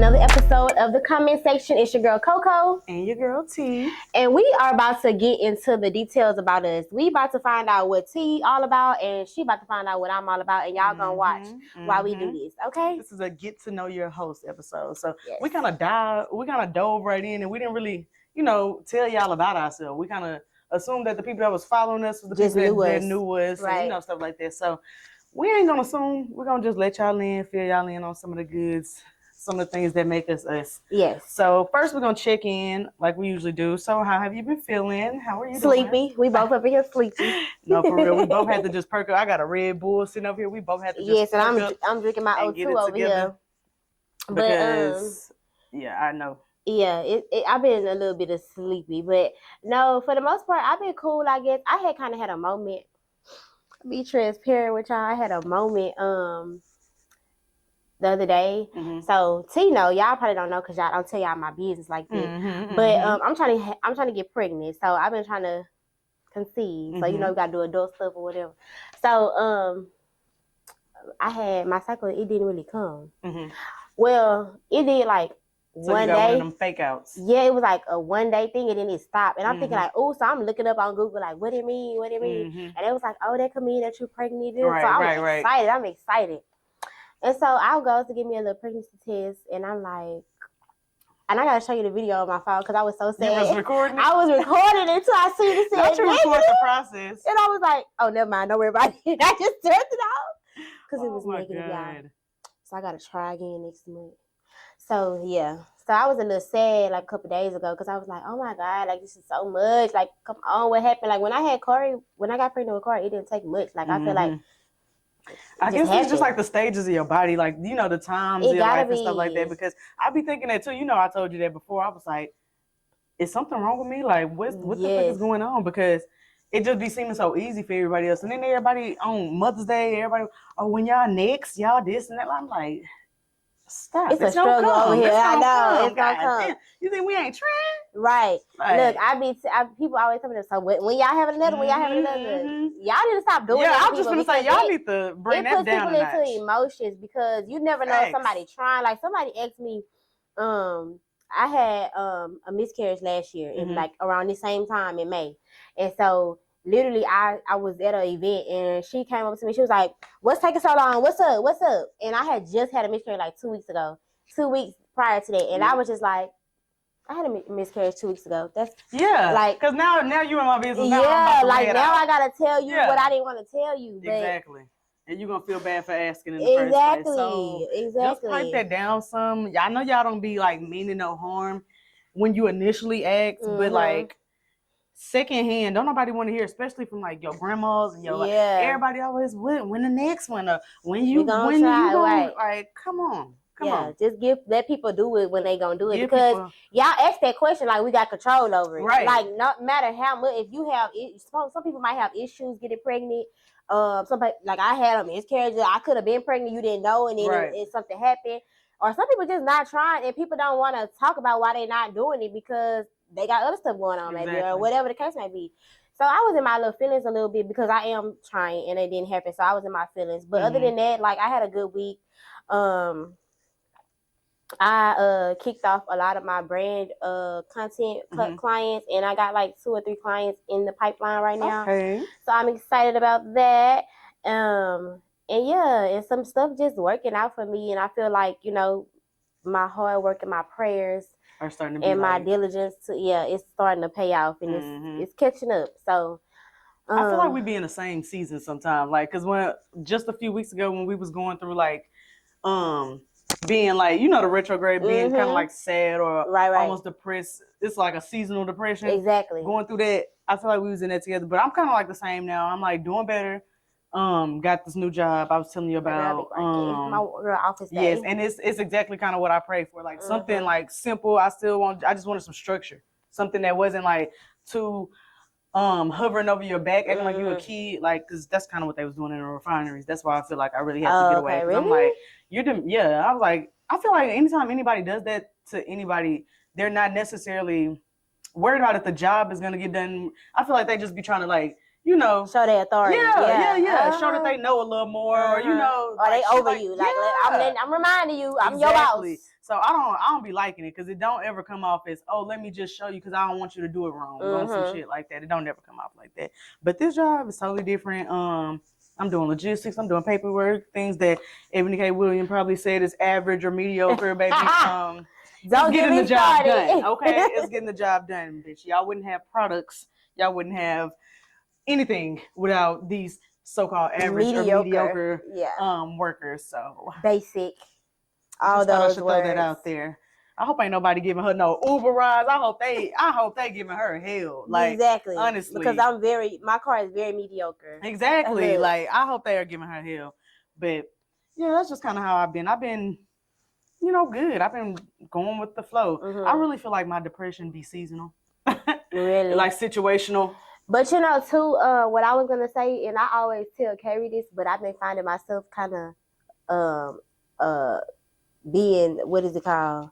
another episode of the comment section. It's your girl Coco and your girl T, and we are about to get into the details about us. We about to find out what T all about, and she about to find out what I'm all about, and y'all gonna watch while we do this. Okay, this is a get to know your host episode. So we kind of dove right in, and we didn't really, tell y'all about ourselves. We kind of assumed that the people that was following us was the people that knew us, right. And stuff like that. So we ain't gonna assume. We're gonna just let y'all in, fill y'all in on some of the goods, some of the things that make us us. Yes. So first we're gonna check in like we usually do. So how have you been feeling? How are you sleepy doing? We both up here sleepy. No, for real. We both had to just perk up. I got a Red Bull sitting over here. We both had to just perk up. Yes, and I'm drinking my O2 over here. Because, yeah, I know. Yeah, I've been a little bit of sleepy, but no, for the most part, I've been cool, I guess. I had kind of had a moment. Be transparent with y'all. I had a moment the other day. Mm-hmm. So Tino, y'all probably don't know because y'all don't tell y'all my business like this. Mm-hmm, but I'm trying to get pregnant. So I've been trying to conceive. Mm-hmm. So we gotta do adult stuff or whatever. So I had my cycle. It didn't really come. Mm-hmm. Well, it did like. So one you got day, one of them fake outs. Yeah, it was like a one day thing and then it stopped. And I'm thinking like, oh, so I'm looking up on Google like, what it mean? Mm-hmm. And it was like, oh, that could mean that you're pregnant. Right, so I'm excited. And so I'll go to give me a little pregnancy test and I'm like, and I gotta show you the video on my phone because I was so sad. You was recording it? I was recording it until I see it. Don't you record the process? And I was like, oh, never mind, don't worry about it. I just turned it off because it was negative, y'all. So I gotta try again next month. So, yeah. So, I was a little sad, like, a couple days ago because I was like, oh, my God, like, this is so much. Like, come on, what happened? Like, when I got pregnant with Corey, it didn't take much. Like, I feel like I guess it's just like the stages of your body, like, the times of your life and stuff like that. Because I be thinking that, too. I told you that before. I was like, is something wrong with me? Like, what the fuck is going on? Because it just be seeming so easy for everybody else. And then everybody on Mother's Day, everybody, oh, when y'all next, y'all this and that. I'm like... Stop. It's a struggle over here. I know. It's gonna come. Damn. You think we ain't trying? Right. Look, people always tell me this. So when y'all have another, y'all need to stop doing that. Yeah, I was just gonna say y'all need to bring that down. It puts people into emotions because you never know somebody trying. Like somebody asked me, I had a miscarriage last year in like around the same time in May, and so. Literally, I was at an event and she came up to me. She was like, what's taking so long? What's up? And I had just had a miscarriage like 2 weeks ago, 2 weeks prior to that. And I was just like, I had a miscarriage 2 weeks ago. That's like, because now you in my business. Now like now I got to tell you what I didn't want to tell you. But exactly. And you're going to feel bad for asking in the first place. So just pipe that down some. I know y'all don't be like meaning no harm when you initially ask, but like, secondhand, don't nobody want to hear, especially from like your grandmas and your like, everybody always when the next one or when you like come on. Just let people do it when they gonna do it because y'all ask that question like we got control over it. Right. Like no matter how much if you have some people might have issues getting pregnant. Somebody like I had a miscarriage. I could have been pregnant, you didn't know, and then something happened. Or some people just not trying and people don't want to talk about why they not doing it because they got other stuff going on maybe or whatever the case may be. So I was in my little feelings a little bit because I am trying and it didn't happen. So I was in my feelings. But other than that, like I had a good week. I kicked off a lot of my brand content clients and I got like 2 or 3 clients in the pipeline right now. Okay. So I'm excited about that. And some stuff just working out for me. And I feel like, my hard work and my prayers are starting to be my diligence it's starting to pay off and it's catching up. So I feel like we be in the same season sometimes. Like, cause when just a few weeks ago when we was going through like, being like, the retrograde, being kind of like sad or almost depressed. It's like a seasonal depression. Exactly. Going through that, I feel like we was in that together. But I'm kind of like the same now. I'm like doing better. Got this new job I was telling you about. My real office day. Yes, and it's exactly kind of what I prayed for. Like something like simple. I just wanted some structure. Something that wasn't like too hovering over your back, acting like you a kid, like, cause that's kind of what they was doing in the refineries. That's why I feel like I really had to get away. Really? I'm like, I was like, I feel like anytime anybody does that to anybody, they're not necessarily worried about if the job is gonna get done. I feel like they just be trying to like you know, show their authority. Yeah. Show that they know a little more, or you know, or they over you. Like I'm reminding you, I'm your boss. So I don't be liking it because it don't ever come off as, oh, let me just show you because I don't want you to do it wrong. Doing some shit like that. It don't ever come off like that. But this job is totally different. I'm doing logistics. I'm doing paperwork, things that Ebony K. Williams probably said is average or mediocre, baby. Don't get the job done, okay? It's getting the job done, bitch. Y'all wouldn't have products. Y'all wouldn't have anything without these so-called average or mediocre workers. So basic. All those I should throw that out there. I hope ain't nobody giving her no Uber rides. I hope they giving her hell. Like, exactly. Honestly. Because my car is very mediocre. Exactly. Like, I hope they are giving her hell. But yeah, that's just kind of how I've been, you know, good. I've been going with the flow. I really feel like my depression be seasonal. Really? Like situational. But you know, too, what I was gonna say, and I always tell Carrie this, but I've been finding myself kind of being, what is it called?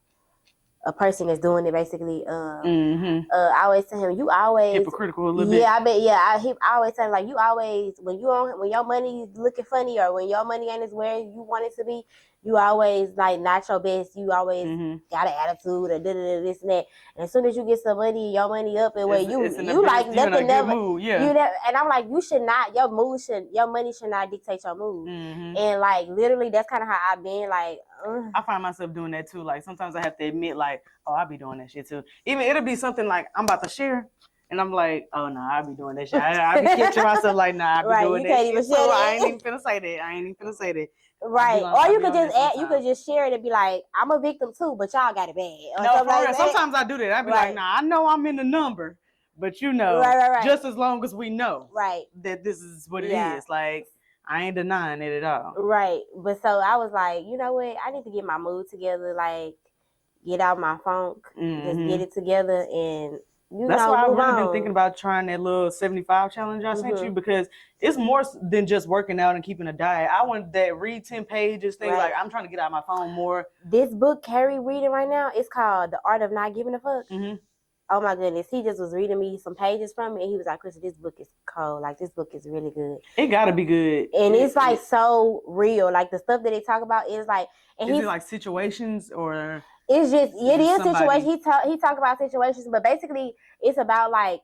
A person that's doing it basically. I always tell him, you always hypocritical a little bit. I always tell him, like, you always when your money looking funny or when your money ain't as where you want it to be, you always like not your best. You always got an attitude or this and that. And as soon as you get some money, your money up and where you like nothing never. And I'm like, you should not. Your money should not dictate your mood. And like literally, that's kind of how I've been. Like, I find myself doing that too. Like sometimes I have to admit, like, oh, I be doing that shit too. Even it'll be something like I'm about to share. And I'm like, oh, no, I be doing that shit. I be catching myself like, nah, I be doing that shit. So I ain't even finna say that. Right. Or you could just you could just share it and be like, I'm a victim too, but y'all got it bad. No, for real. Sometimes I do that. I be like, nah, I know I'm in the number, but you know, just as long as we know that this is what it is. Like, I ain't denying it at all. Right. But so I was like, you know what? I need to get my mood together, like get out my funk, just get it together and that's why I've really been thinking about trying that little 75 challenge I sent you because it's more than just working out and keeping a diet. I want that read 10 pages thing. Like I'm trying to get out my phone more. This book Carrie reading right now, it's called The Art of Not Giving a Fuck. Oh my goodness. He just was reading me some pages from it and he was like, Krista, this book is cold. Like this book is really good. It gotta be good. And it's like so real. Like the stuff that they talk about is like is it like situations or it's just it is situation. He talk about situations, but basically it's about like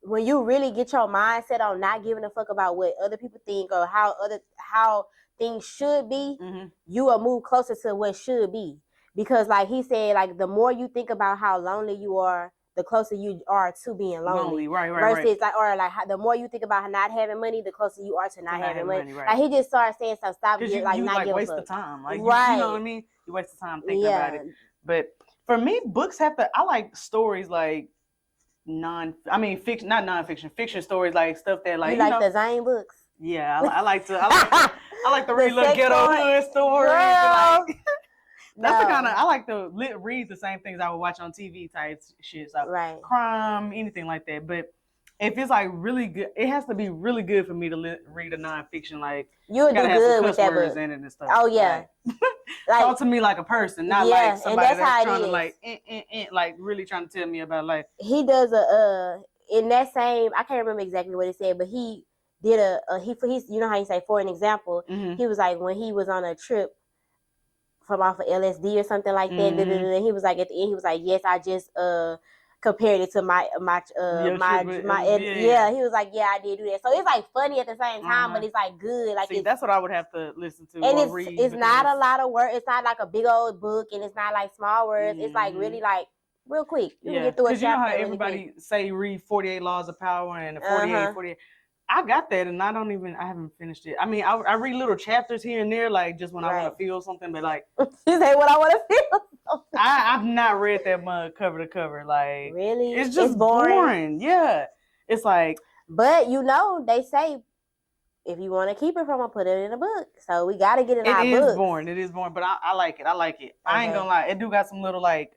when you really get your mindset on not giving a fuck about what other people think or how things should be, you will move closer to what should be. Because like he said, like the more you think about how lonely you are, the closer you are to being lonely. Right. Versus like the more you think about not having money, the closer you are to not having money. Like he just started saying stuff. Stop you not giving waste the time. Like you know what I mean? You waste the time thinking about it. But for me, books I like stories like fiction, not nonfiction, fiction stories, like stuff that like you like the Zane books. Yeah, I like to read little ghetto hood stories. Like, that's the kind of I like to read the same things I would watch on TV type shit. So crime, anything like that. But if it's like really good, it has to be really good for me to read a nonfiction. Like you'll do good with that book. In it and stuff. Oh yeah. Like, talk to me like a person, not like somebody that's trying to like really trying to tell me about life. He does in that same, I can't remember exactly what he said, but he did he's you know how you say for an example, he was like when he was on a trip from off of LSD or something like that. He was like at the end, he was like, yes, I just compared it to my he was like, yeah, I did do that. So it's like funny at the same time, but it's like good. Like that's what I would have to listen to and or read. It's not a lot of words. It's not like a big old book, and it's not like small words. It's like really like real quick. You can get through a chapter. Because you know how everybody say read 48 Laws of Power and 48. I got that, and I haven't finished it. I mean, I read little chapters here and there, like just when I want to feel something, but like you say what I want to feel. I've not read that mug cover to cover. Like really, it's just boring. Yeah, it's like. But you know, they say if you want to keep it from them, put it in a book. So we got to get it in our books. It is boring, but I like it. Okay. I ain't gonna lie. It do got some little like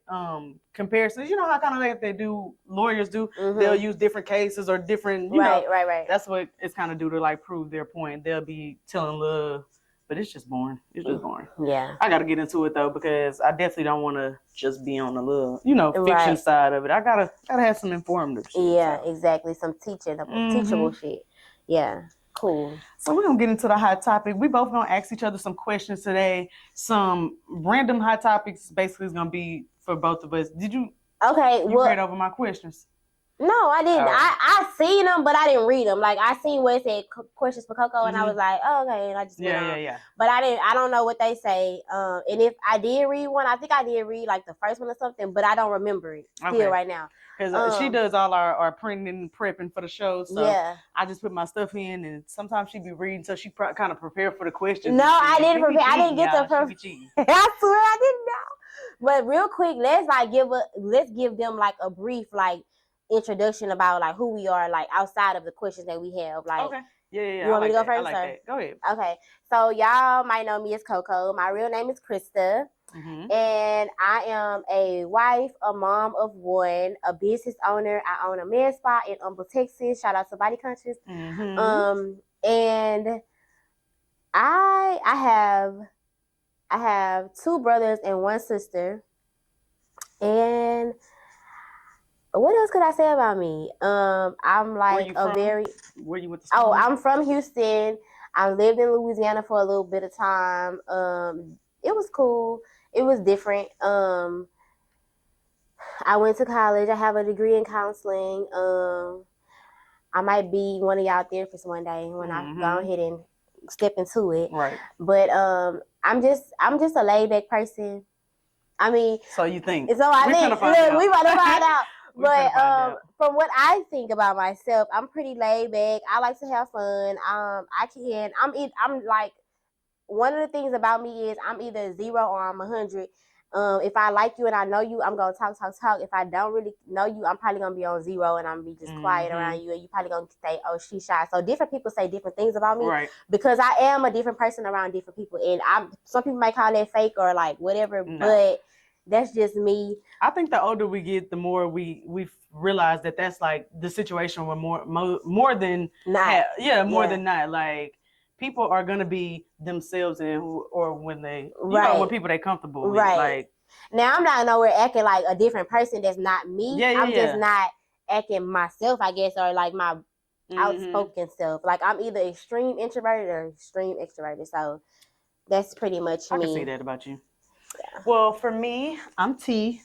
comparisons. You know how kind of like they do, lawyers do. They'll use different cases or different, you know. Right. That's what it's kind of do to like prove their point. They'll be telling love, but it's just boring. It's just boring. Yeah. I got to get into it though because I definitely don't want to just be on the little, fiction side of it. I gotta have some informative shit. Yeah, exactly. Some teachable shit. Yeah. Cool. So we're going to get into the hot topic. We both going to ask each other some questions today. Some random hot topics basically is going to be for both of us. Did you? Okay. You read over my questions? No, I didn't. I seen them, but I didn't read them. Like I seen where it said questions for Coco, and I was like, oh, okay, and I just went on. Yeah. But I don't know what they say. And if I did read one, I think I did read like the first one or something, but I don't remember it still right now. Because she does all our printing and prepping for the show, so yeah. I just put my stuff in, and sometimes she be reading, so she kind of prepare for the questions. No, I didn't prepare. I didn't get to prepare. I swear I didn't know. But real quick, let's give them like a brief like introduction about like who we are, like outside of the questions that we have. Like, okay, yeah. You want me to go first? I like that. Go ahead. Okay, so y'all might know me as Coco. My real name is Krista, and I am a wife, a mom of one, a business owner. I own a med spa in Humble, Texas. Shout out to Body Conscious. And I have 2 brothers and 1 sister, and what else could I say about me? I'm like Where you went to school? Oh, I'm from Houston. I lived in Louisiana for a little bit of time. It was cool. It was different. I went to college. I have a degree in counseling. I might be one of y'all therapists one day when I go ahead and step into it. Right. But I'm just a laid back person. I mean, so you think? So I think we about to find out. But from what I think about myself, I'm pretty laid back. I like to have fun. I'm like, one of the things about me is I'm either 0 or I'm 100. If I like you and I know you, I'm gonna talk. If I don't really know you, I'm probably gonna be on 0 and I'm gonna be just quiet around you, and you probably gonna say, "Oh, she's shy." So different people say different things about me, right? Because I am a different person around different people, and some people might call that fake or like whatever, but that's just me. I think the older we get, the more we realize that that's like the situation where more than not. Than not. Like people are gonna be themselves when they when people they comfortable with. Right. Like now I'm not nowhere acting like a different person that's not me. I'm just not acting myself, I guess, or like my outspoken self. Like I'm either extreme introverted or extreme extroverted. So that's pretty much me. I can see that about you. Yeah. Well, for me, I'm T.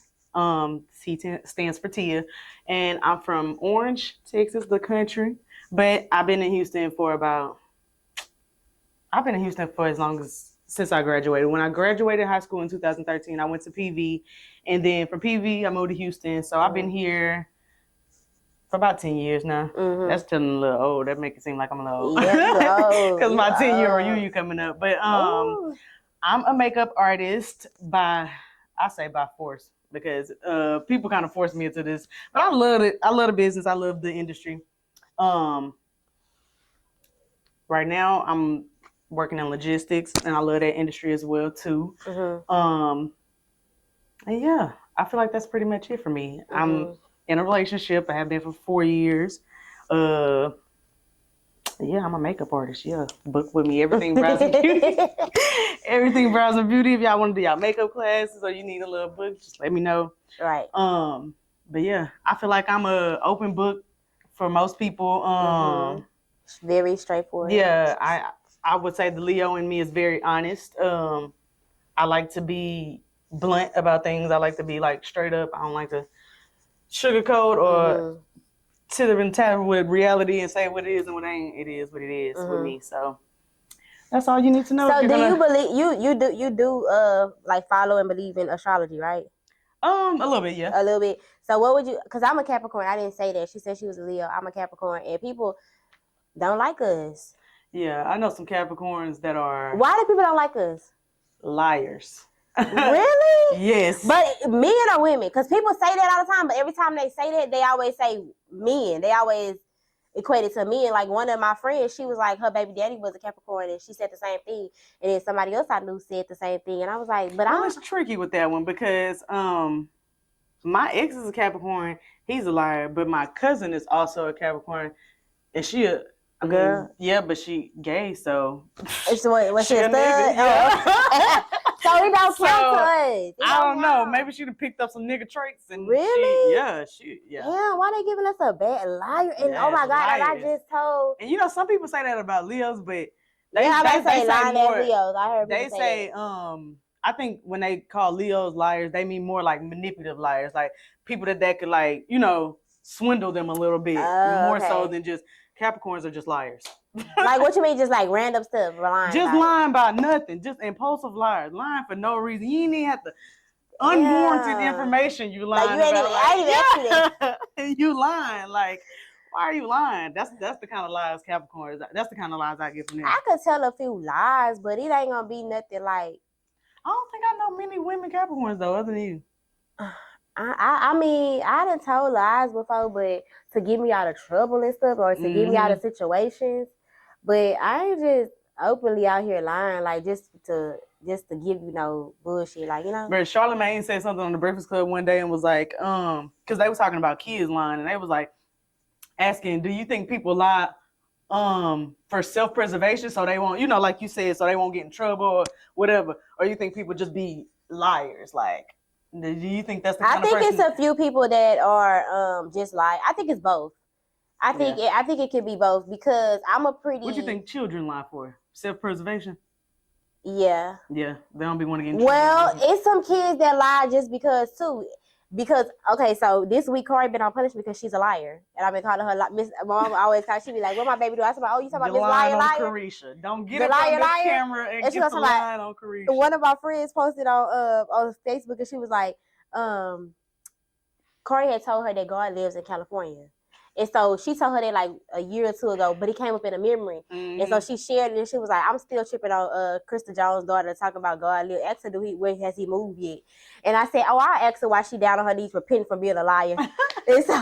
T stands for Tia, and I'm from Orange, Texas, the country. But I've been in Houston for as long since I graduated. When I graduated high school in 2013, I went to PV, and then from PV I moved to Houston. So I've been here for about 10 years now. That's still a little old. That makes it seem like I'm a little old. Because my 10-year reunion coming up. But I'm a makeup artist by force, because people kind of forced me into this. But I love it. I love the business. I love the industry. Right now I'm working in logistics, and I love that industry as well too. And yeah, I feel like that's pretty much it for me. I'm in a relationship. I have been for 4 years. Yeah, I'm a makeup artist. Yeah, book with me. Everything Brows and Beauty. Everything Brows and Beauty. If y'all want to do y'all makeup classes or you need a little book, just let me know. Right. But yeah, I feel like I'm a open book for most people. Very straightforward. Yeah, I would say the Leo in me is very honest. I like to be blunt about things. I like to be like straight up. I don't like to sugarcoat or sit there and tap with reality and say what it is and what ain't. It is what it is with me. So that's all you need to know. So do you believe you do like follow and believe in astrology, right? A little bit, yeah. A little bit. So what would you? Because I'm a Capricorn. I didn't say that. She said she was a Leo. I'm a Capricorn, and people don't like us. Yeah, I know some Capricorns that are. Why do people don't like us? Liars. Really? Yes. But men or women? Because people say that all the time, but every time they say that, they always say men. They always equate it to men. Like one of my friends, she was like, her baby daddy was a Capricorn, and she said the same thing. And then somebody else I knew said the same thing. And I was like, but I was tricky with that one because my ex is a Capricorn. He's a liar. But my cousin is also a Capricorn. And she a girl? Yeah, but she gay, so. Was she a stud? Yeah. So it don't count to us. I don't know. Maybe she'd have picked up some nigga traits and really? Yeah. Yeah, why they giving us a bad liar? And oh my God, like I just told. And you know, some people say that about Leos, but they say lying as Leos. I heard people say I think when they call Leos liars, they mean more like manipulative liars, like people that could like, you know, swindle them a little bit more so than just Capricorns are just liars. Like what you mean, just like random stuff, lying? Just lying about nothing, just impulsive liars, lying for no reason. You ain't even have to unwarranted information. You lying like you ain't about. You lying like. Why are you lying? That's the kind of lies Capricorns. That's the kind of lies I get from them. I could tell a few lies, but it ain't gonna be nothing like. I don't think I know many women Capricorns though, other than you. I mean, I done told lies before, but to get me out of trouble and stuff, or to get me out of situations. But I ain't just openly out here lying, like just to give you no bullshit, like, you know. But Charlamagne said something on the Breakfast Club one day and was like, because they was talking about kids lying, and they was like asking, do you think people lie for self-preservation so they won't, you know, like you said, so they won't get in trouble or whatever, or you think people just be liars? Like, do you think that's the kind of person? I think it's a few people that are just lie. I think it's both. I think it could be both, because I'm a pretty. What you think children lie for? Self-preservation? Yeah. Yeah, they don't be want to get in trouble. Well, it's some kids that lie just because too. Because, okay, so this week Corey been on punishment because she's a liar. And I've been calling her Miss. Mom always call, she be like, what my baby do? I said, oh, you talking about Miss Liar? Carisha. Don't get up on the camera and get the line on Carisha. One of my friends posted on Facebook, and she was like, Corey had told her that God lives in California. And so she told her that like a year or two ago, but it came up in a memory. And so she shared it, and she was like, I'm still tripping on Krista Jones' daughter talking about God. Ask her, where has he moved yet? And I said, I'll ask her why she down on her knees repenting from being a liar. And so,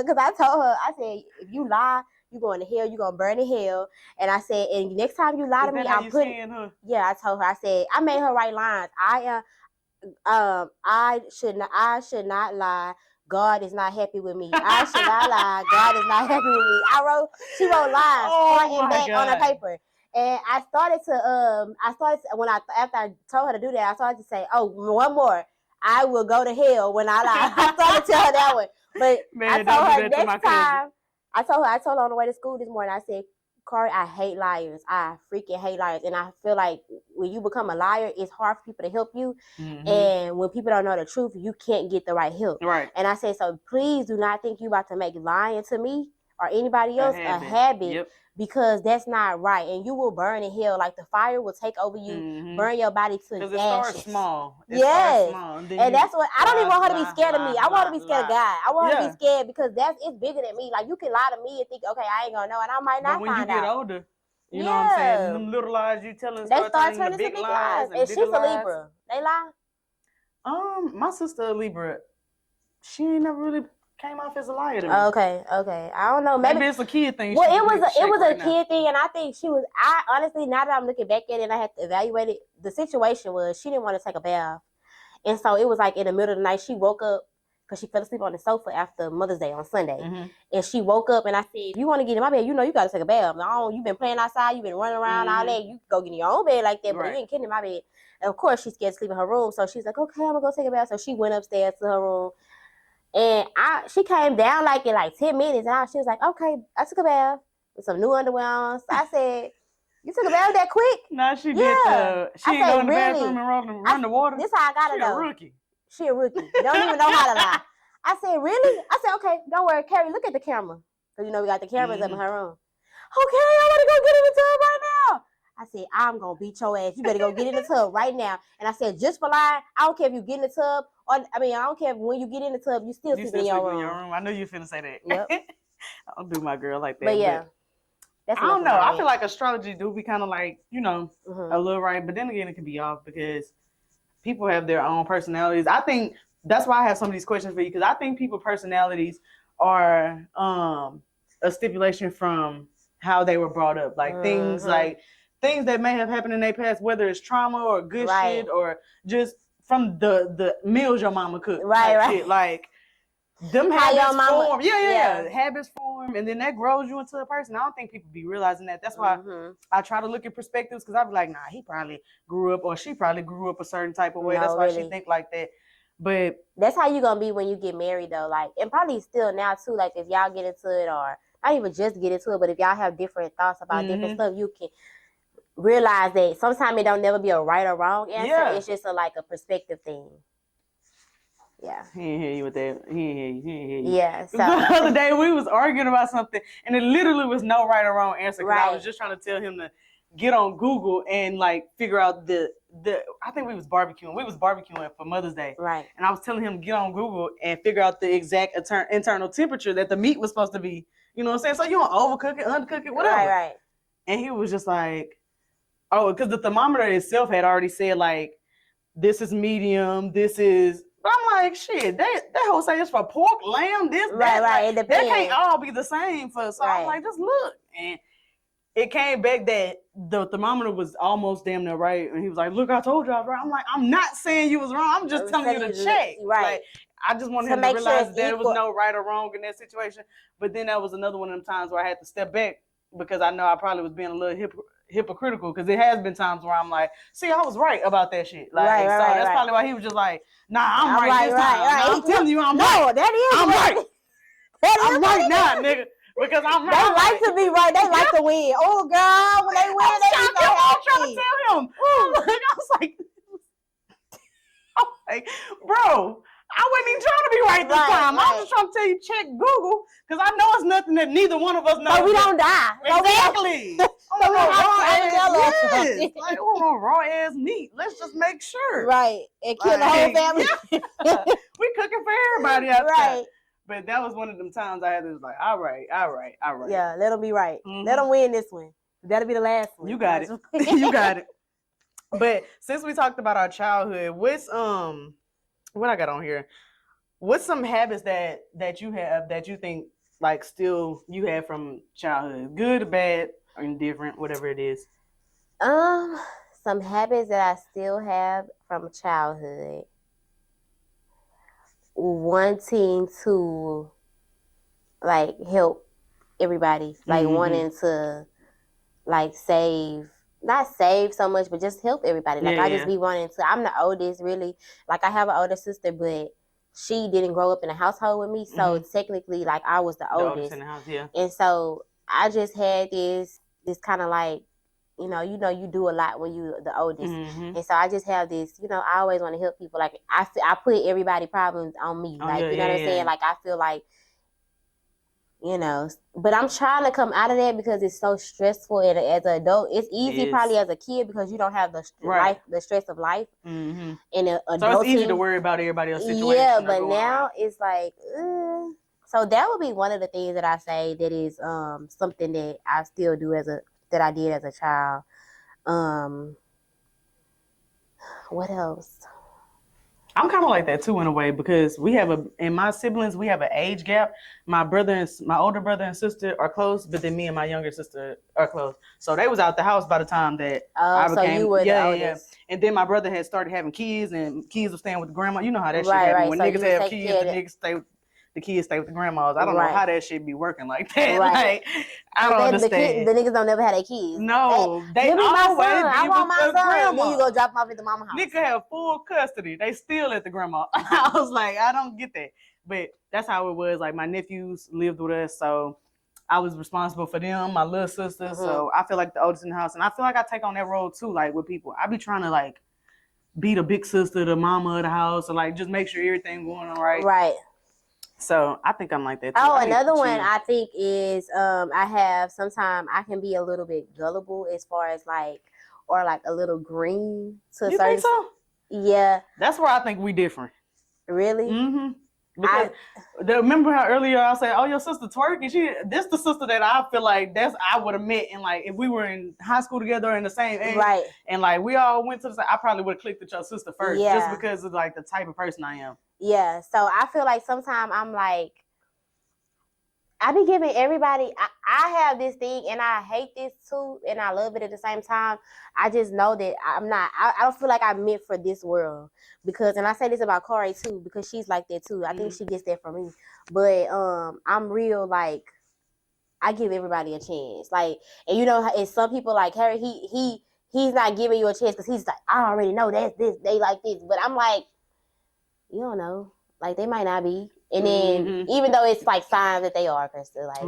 because I told her, I said, if you lie, you going to hell, you going to burn in hell. And I said, and next time you lie to me, I'm putting. Yeah, I told her, I said, I made her write lines. I should not lie. God is not happy with me. I should not lie. God is not happy with me. She wrote lines front and back on her paper. And after I told her to do that, I started to say, oh, one more. I will go to hell when I lie. I started to tell her that one. But I told her next time, I told her on the way to school this morning, I said, Corey, I hate liars. I freaking hate liars. And I feel like when you become a liar, it's hard for people to help you. And when people don't know the truth, you can't get the right help. Right. And I say, so please do not think you about to make lying to me or anybody else a habit. Because that's not right, and you will burn in hell. Like the fire will take over you, burn your body to ashes. Because it starts small. Yes, and that's what I don't even want her to be scared of me. I want her to be scared of God. I want her to be scared because it's bigger than me. Like you can lie to me and think, okay, I ain't gonna know, and I might not find out. But when you get older, you know what I'm saying? Them little lies you telling, they start turning into big lies. And she's a Libra. They lie. My sister a Libra. She ain't never really came off as a liar to me. Okay. I don't know. Maybe it's a kid thing. Well, it was a kid thing, and I think I honestly, now that I'm looking back at it and I had to evaluate it, the situation was she didn't want to take a bath. And so it was like in the middle of the night, she woke up because she fell asleep on the sofa after Mother's Day on Sunday. And she woke up and I said, if you want to get in my bed, you know you got to take a bath. You've been playing outside, you've been running around all day, you can go get in your own bed like that, but you ain't getting in my bed. And of course, she's scared to sleep in her room. So she's like, okay, I'm going to go take a bath. So she went upstairs to her room. And she came down like in 10 minutes, and she was like, okay, I took a bath with some new underwear on. So I said, you took a bath that quick? No, she did. She ain't go in the bathroom and run the water? This how I got to know. She a rookie. Don't even know how to lie. I said, really? I said, okay, don't worry, Carrie, look at the camera. Because, we got the cameras up in her room. Okay, I want to go get in the tub right now. I said, I'm going to beat your ass. You better go get in the tub right now. And I said, just for lying, I don't care if you get in the tub. I don't care if when you get in the tub, you still sleep in your room. I knew you finna say that. Yep. I don't do my girl like that. But yeah. I don't know. I feel like astrology do be kind of like, a little right. But then again, it can be off because people have their own personalities. I think that's why I have some of these questions for you, because I think people's personalities are a stipulation from how they were brought up. Like things that may have happened in their past, whether it's trauma or good shit or just from the meals your mama cooked. Right. Shit. Like them habits form. Yeah. Habits form, and then that grows you into a person. I don't think people be realizing that. That's why I try to look at perspectives, because I be like, nah, he probably grew up, or she probably grew up a certain type of way. No, that's why she think like that. But that's how you gonna be when you get married, though. Like, and probably still now too. Like, if y'all get into it, or not even just get into it, but if y'all have different thoughts about different stuff, you can realize that sometimes it don't never be a right or wrong answer. Yeah. It's just like a perspective thing. Yeah. He ain't hear you with that. He ain't hear you. Yeah. So the other day we was arguing about something, and it literally was no right or wrong answer. Because I was just trying to tell him to get on Google and like figure out the. I think we was barbecuing. We was barbecuing for Mother's Day. Right. And I was telling him to get on Google and figure out the exact internal temperature that the meat was supposed to be. You know what I'm saying? So you don't overcook it, undercook it, whatever. Right. And he was just like, oh, because the thermometer itself had already said like, this is medium, this is. But I'm like, shit, that whole say is for pork, lamb, this, that. Right. Like, that can't all be the same for. So I'm like, just look. And it came back that the thermometer was almost damn near right. And he was like, look, I told you I was right. I'm like, I'm not saying you was wrong. I'm just telling you to check. Right. Like, I just wanted him to realize that it was no right or wrong in that situation. But then that was another one of them times where I had to step back, because I know I probably was being a little hypocritical, because it has been times where I'm like, see, I was right about that shit. Like, that's probably why he was just like, nah, I'm right this time. Nah, I'm telling you I'm right. No, that is I'm right. I'm right now, nigga. Because I'm right. They like to be right. They like to win. Oh, girl, when they win, they be so happy. I'm trying to tell him. I was like, bro, I wasn't even trying to be right this time. I was just trying to tell you, check Google, because I know it's nothing that neither one of us knows. So we don't die. Exactly. Like, raw ass meat. Let's just make sure. Right. And kill the whole family. Yeah. We cooking for everybody out there. But that was one of them times I had to like, all right. Yeah, let them be right. Let them win this one. That'll be the last one. You got it. You got it. But since we talked about our childhood, what's what I got on here? What's some habits that you have that you think like still you have from childhood? Good, bad, or indifferent, whatever it is. Some habits that I still have from childhood. Wanting to like help everybody, like wanting to like not save so much, but just help everybody. Like I just be wanting to. I'm the oldest, really. Like I have an older sister, but she didn't grow up in a household with me, so technically, like I was the oldest in the house, yeah. And so I just had this kind of like, you you do a lot when you're the oldest, and so I just have this, I always want to help people. Like I put everybody's problems on me, like you know what I'm saying. Like I feel like, but I'm trying to come out of that because it's so stressful. And as an adult, it's easy probably as a kid because you don't have the the stress of life. And so it's easy to worry about everybody else's situation. Yeah, but now it's like, so that would be one of the things that I say that is something that I still do that I did as a child. What else? I'm kind of like that too in a way, because in my siblings, we have an age gap. My older brother and sister are close, but then me and my younger sister are close. So they was out the house by the time that I became. So you were the oldest. And then my brother had started having kids, and kids were staying with the grandma. You know how that shit happens. When niggas have kids, the kids stay with the grandmas. I don't know how that shit be working like that. Like, I don't understand. The niggas don't never have their kids. No, they always I want my son. Grandma. Then you go drop them off at the mama house. Nigga have full custody. They still at the grandma. I was like, I don't get that. But that's how it was. Like my nephews lived with us, so I was responsible for them, my little sister. So I feel like the oldest in the house, and I feel like I take on that role too. Like with people, I be trying to like be the big sister, the mama of the house, or like just make sure everything going on right. Right. So I think I'm like that too. Oh, another one I think is sometimes I can be a little bit gullible as far as like, or like a little green to a certain. You think so? Yeah. That's where I think we different. Really? Mm-hmm. Because remember how earlier I said, oh, your sister twerking? This the sister that I feel like I would have met in like if we were in high school together or in the same age. Right. And like we all went to the same, I probably would have clicked with your sister first just because of like the type of person I am. Yeah. So I feel like sometimes I'm like, I be giving everybody. I have this thing, and I hate this too, and I love it at the same time. I just know that I'm not. I don't feel like I'm meant for this world because, and I say this about Corey too because she's like that too. I think she gets that from me, but I'm real like. I give everybody a chance, like, and you know, and some people like Harry. He's not giving you a chance because he's like, I already know that's this. They like this, but I'm like, you don't know. Like they might not be. And then even though it's like signs that they are, Krista, like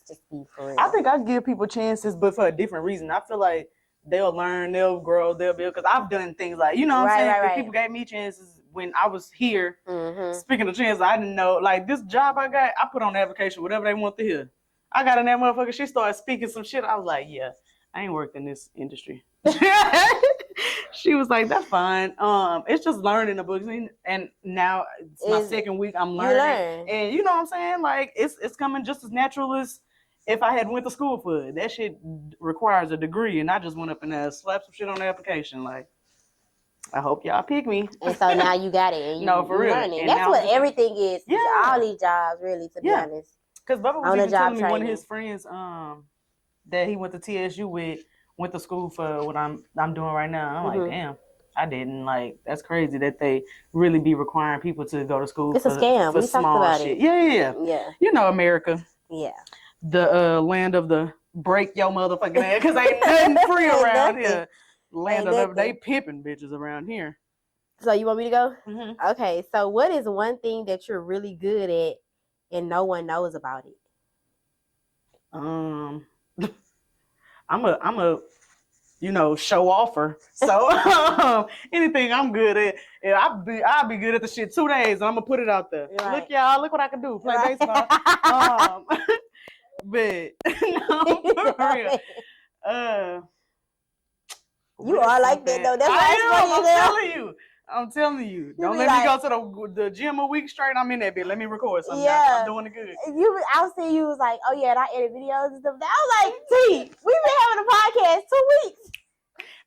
just be for real. I think I give people chances, but for a different reason. I feel like they'll learn, they'll grow, they'll build. Because I've done things like, you know what I'm saying? Right. People gave me chances when I was here. Speaking of chances, I didn't know. Like this job I got, I put on the application, whatever they want to hear. I got in that motherfucker. She started speaking some shit. I was like, yeah, I ain't worked in this industry. She was like, that's fine. It's just learning the books. And now it's my second week. I'm learning. And you know what I'm saying? Like it's coming just as natural as if I had went to school for it. That shit requires a degree. And I just went up and slapped some shit on the application. Like, I hope y'all pick me. And so now you got it. And no, for real. Learning. That's what everything is. Yeah. All these jobs, really, to be honest. Because Bubba was even telling me one of his friends that he went to TSU with, went to school for what I'm doing right now. I'm like, damn, I didn't. Like, that's crazy that they really be requiring people to go to school. It's a scam. We talked about shit. it. Yeah. You know America. Yeah. The land of the break your motherfucking ass because ain't nothing free around here. Land of they pimping bitches around here. So you want me to go? Okay. So what is one thing that you're really good at and no one knows about it? I'm a show offer. So anything I'm good at, I'll be good at the shit 2 days and I'm gonna put it out there. Right. Look, y'all, look what I can do. Play baseball. But no, for real. You are like that though. That's I'm telling you. Don't let me go to the gym a week straight. I'm in that bit. Let me record something. Yeah. I'm doing it good. I'll see you was like, oh yeah, and I edit videos and stuff. I was like, T, we've been having a podcast 2 weeks.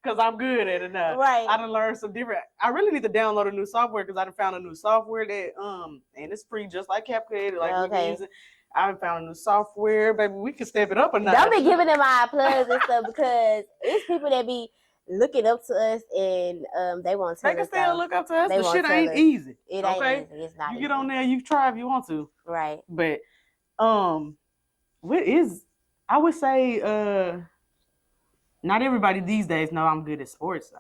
Because I'm good at it now. Right. I done learned some different. I really need to download a new software because I done found a new software that and it's free just like CapCut. Like we can use it. I done found a new software, baby. We can step it up a notch. Don't be giving them my plugs and stuff because it's people that be looking up to us and they won't tell us. They can still look up to us. The shit ain't easy. It ain't easy. It's not easy. You get on there, you try if you want to. Right. But what is I would say not everybody these days know I'm good at sports.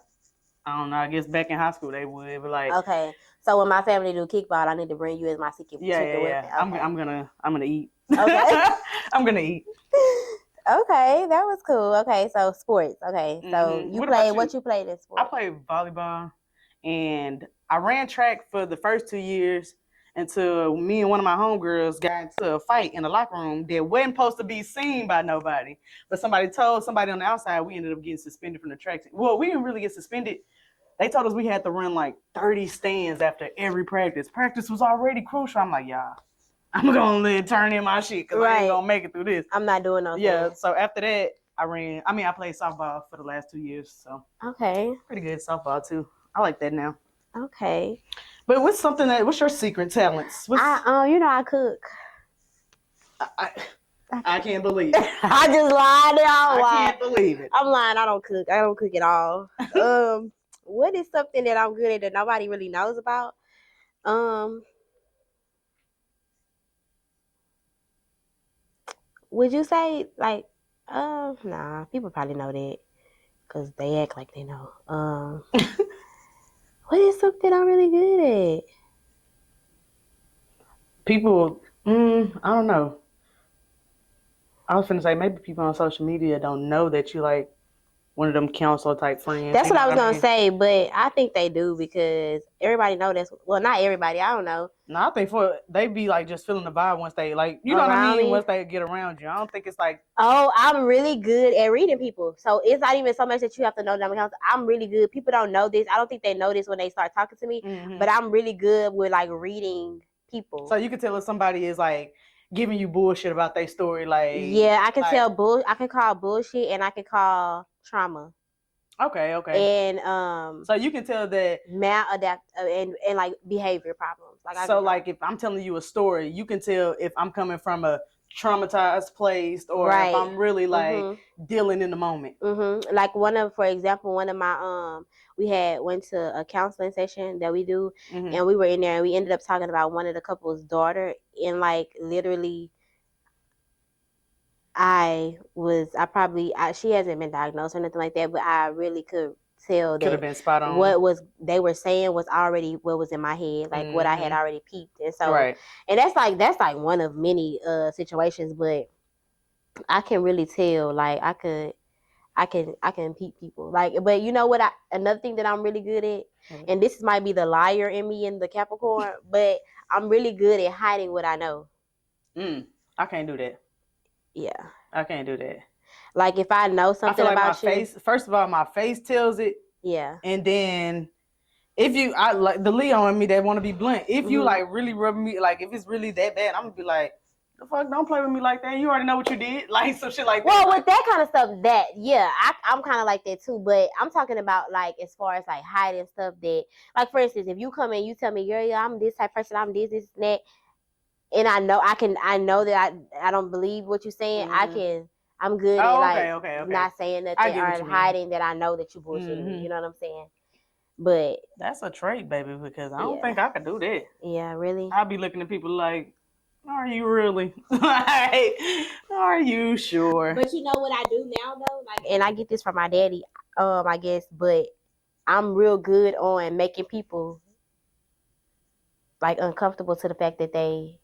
I don't know. I guess back in high school they would, but like okay. So when my family do kickball, I need to bring you as my secret. Yeah. Okay. I'm gonna eat. Okay. I'm gonna eat. Okay, that was cool. Okay, so sports. Okay, so you played. What you played in sports? I played volleyball, and I ran track for the first 2 years until me and one of my homegirls got into a fight in the locker room that wasn't supposed to be seen by nobody. But somebody told somebody on the outside. We ended up getting suspended from the track. Well, we didn't really get suspended. They told us we had to run like 30 stands after every practice. Practice was already crucial. I'm like, y'all, I'm gonna turn in my shit because I ain't gonna make it through this. I'm not doing no. Yeah. So after that, I played softball for the last 2 years. So okay, pretty good softball too. I like that now. Okay. But what's your secret talents? I cook. I can't believe it. I just lied. I can't believe it. I'm lying. I don't cook. I don't cook at all. What is something that I'm good at that nobody really knows about? Would you say like, nah, people probably know that because they act like they know. What is something I'm really good at? People, I don't know. I was finna say maybe people on social media don't know that you like one of them counsel type friends. That's what I was gonna say, but I think they do because everybody know that's not everybody. I don't know. No, I think they be like just feeling the vibe once they like know what I mean. Once they get around you, I don't think it's like. Oh, I'm really good at reading people, so it's not even so much that you have to know them. I'm really good. People don't know this. I don't think they know this when they start talking to me, but I'm really good with like reading people. So you can tell if somebody is like giving you bullshit about their story, like I can tell I can call bullshit and I can call trauma. Okay. And so you can tell that maladapt and like behavior problems. Like if I'm telling you a story, you can tell if I'm coming from a traumatized placed, or if I'm really like dealing in the moment. Like for example, one of my we went to a counseling session that we do, and we were in there and we ended up talking about one of the couple's daughter, and like literally she hasn't been diagnosed or nothing like that, but I really could tell that could have been spot on. What they were saying was already what was in my head, like what I had already peeped. And so and that's like one of many situations, but I can really tell, like I can peep people, like. But you know what, another thing that I'm really good at, and this might be the liar in me in the Capricorn, but I'm really good at hiding what I know. I can't do that. Yeah, I can't do that. Like if I know something like about my face, first of all, my face tells it. Yeah. And then if I like the Leo in me that want to be blunt. If you like really rub me, like if it's really that bad, I'm gonna be like, the fuck, don't play with me like that. You already know what you did, like some shit like that. Well, with that kind of stuff, I'm kind of like that too. But I'm talking about like as far as like hiding stuff that, like for instance, if you come and you tell me, girl, yeah, I'm this type of person, I'm this and that, and I know that I don't believe what you're saying. I'm good at like not saying nothing or hiding that I know that you bullshitting me. You know what I'm saying? But that's a trait, baby, because I don't think I could do that. Yeah, really. I'll be looking at people like, are you really? Like, are you sure? But you know what I do now though? Like, and I get this from my daddy, I guess, but I'm real good on making people like uncomfortable to the fact that they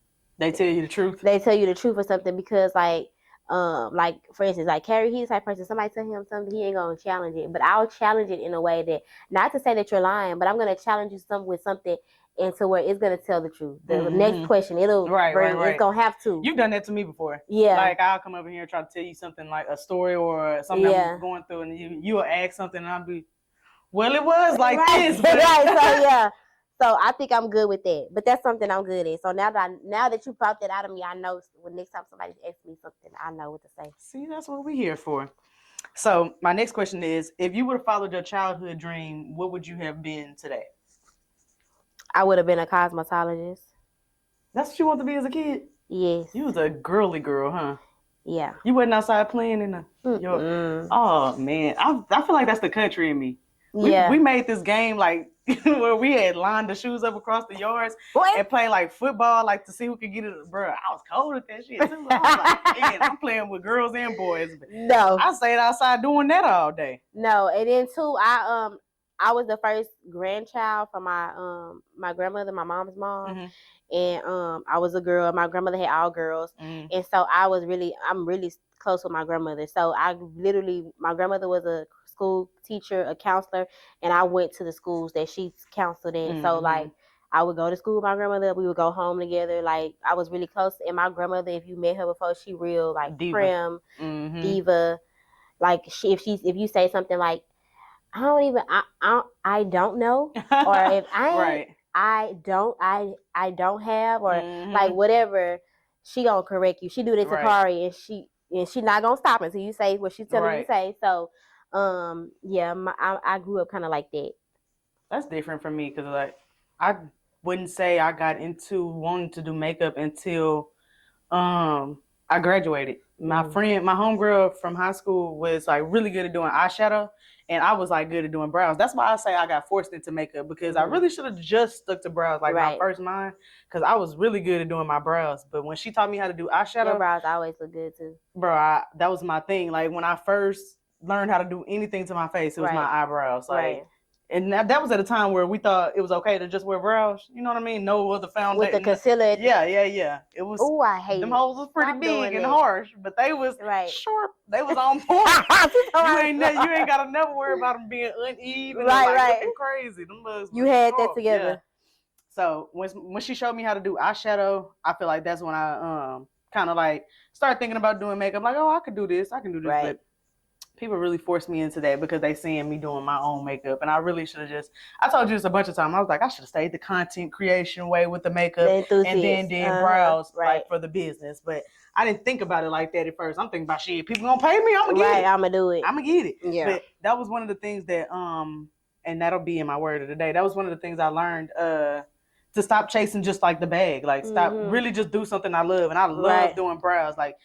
tell you the truth. They tell you the truth or something, because like for instance, like Carrie, he's the type of person, somebody tell him something, he ain't gonna challenge it. But I'll challenge it in a way that, not to say that you're lying, but I'm gonna challenge you with something into where it's gonna tell the truth. The next question, it'll bring it's gonna have to. You've done that to me before. Yeah. Like I'll come over here and try to tell you something, like a story or something I'm going through, and you'll ask something and I'll be, well, it was like this. But... So yeah. So I think I'm good with that, but that's something I'm good at. So now that you brought that out of me, I know when next time somebody asks me something, I know what to say. See, that's what we're here for. So my next question is, if you would have followed your childhood dream, what would you have been today? I would have been a cosmetologist. That's what you wanted to be as a kid? Yes. You was a girly girl, huh? Yeah. You wasn't outside playing in oh man, I feel like that's the country in me. We made this game like where we had lined the shoes up across the yards and play like football, like to see who could get it. Bro, I was cold at that shit too. I was like, man, I'm playing with girls and boys. No, I stayed outside doing that all day. No, and then too, I was the first grandchild from my grandmother, my mom's mom, and I was a girl. My grandmother had all girls, and so I'm really close with my grandmother. So my grandmother was a school teacher, a counselor, and I went to the schools that she counseled in. So like I would go to school with my grandmother, we would go home together. Like I was really close. And my grandmother, if you met her before, she real like prim, diva. Like if you say something like, I don't know, or if I don't have, or like whatever, she gonna correct you. She do this to Kari, and she not gonna stop until you say what she's telling you to say. So I grew up kind of like that. That's different from me, because like I wouldn't say I got into wanting to do makeup until I graduated. My homegirl from high school was like really good at doing eyeshadow, and I was like good at doing brows. That's why I say I got forced into makeup, because I really should have just stuck to brows like my first mind, because I was really good at doing my brows. But when she taught me how to do eyeshadow, your brows always look good too. Bro, that was my thing. Like when I first learned how to do anything to my face, it was my eyebrows. Like, and that was at a time where we thought it was okay to just wear brows. You know what I mean? No other foundation. With the concealer. Yeah. It was. Oh, I hate them. Them holes was pretty big and harsh, but they was sharp. They was on point. You ain't got to never worry about them being uneven and looking crazy. Them was you had that together. Yeah. So when she showed me how to do eyeshadow, I feel like that's when I kind of like started thinking about doing makeup. Like, oh, I could do this. But people really forced me into that because they seeing me doing my own makeup. And I really should have I told you this a bunch of times. I was like, I should have stayed the content creation way with the makeup and then did brows like for the business. But I didn't think about it like that at first. I'm thinking about shit. People gonna pay me. I'm gonna get it. I'm gonna do it. I'm gonna get it. Yeah. But that was one of the things that and that'll be in my word of the day. That was one of the things I learned to to stop chasing just like the bag. Like stop really just do something I love. And I love doing brows. Like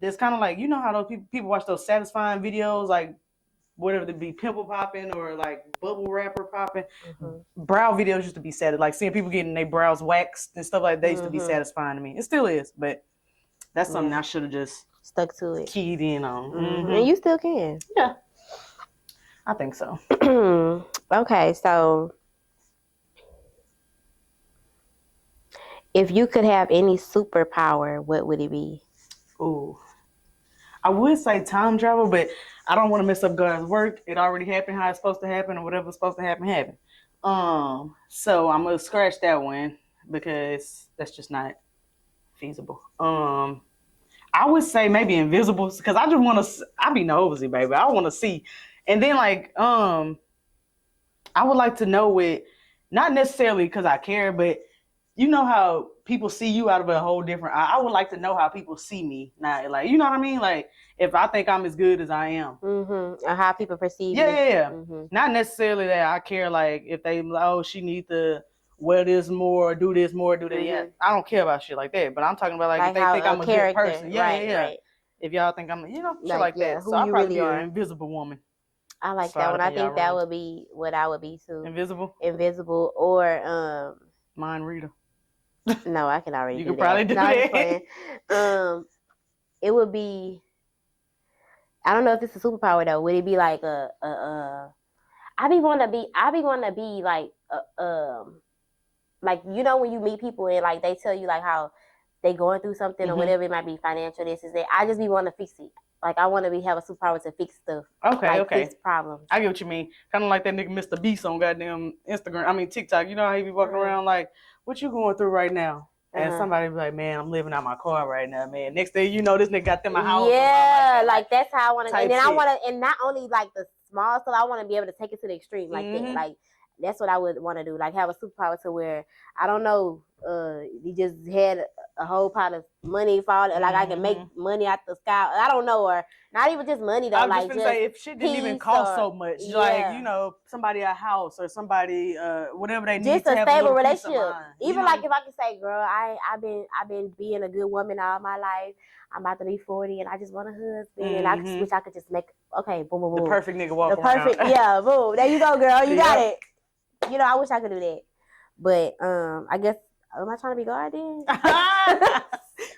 there's kind of like, you know how those people watch those satisfying videos, like whatever they be, pimple popping or like bubble wrapper popping. Brow videos used to be sad. Like seeing people getting their brows waxed and stuff like that used to be satisfying to me. It still is, but that's something I should have just stuck to it, keyed in on. And you still can. Yeah, I think so. Okay, so if you could have any superpower, what would it be? Ooh, I would say time travel, but I don't want to mess up God's work. It already happened how it's supposed to happen, or whatever's supposed to happen happened. So I'm gonna scratch that one because that's just not feasible. I would say maybe invisible because I just want to. I be nosy, baby. I want to see, and then like I would like to know it, not necessarily because I care, but you know how people see you out of a whole different eye. I would like to know how people see me now. Like, you know what I mean? Like, if I think I'm as good as I am. Or how people perceive you. Yeah. Not necessarily that I care, like, if they, oh, she needs to wear this more, do this more, do that. Yeah, I don't care about shit like that. But I'm talking about, like if they think I'm a good person. Yeah. Right. If y'all think I'm, shit like that. So I'll probably be an invisible woman. I like that one. I think that would be what I would be too. Invisible or mind reader. No, I can already. You can probably do that. It would be. I don't know if this is a superpower though. Would it be like I be want to be like you know when you meet people and like they tell you like how they going through something or whatever, it might be financial, this is that. I just be want to fix it. Like I want to have a superpower to fix stuff. Okay. Fix problems. I get what you mean. Kind of like that nigga Mr. Beast on goddamn TikTok. You know how he be walking around like, what you going through right now? And somebody be like, man, I'm living out my car right now, man. Next thing you know, this nigga got them a house. Yeah, like that's how I want to. And then I want to, and not only like the small stuff, I want to be able to take it to the extreme, like that. Like that's what I would want to do. Like have a superpower to where I don't know, you just had a whole pot of money falling, like I can make money out the sky. I don't know, or not even just money though. I was just say if shit didn't even cost so much, like somebody a house or somebody whatever they need just to a have stable relationship. Even like if I can say, girl, I've been being a good woman all my life. I'm about to be 40 and I just want a husband and I wish I could just make boom boom boom. The perfect nigga walk around. The perfect boom. There you go, girl. You got it. I wish I could do that, but I guess. Am I trying to be God then?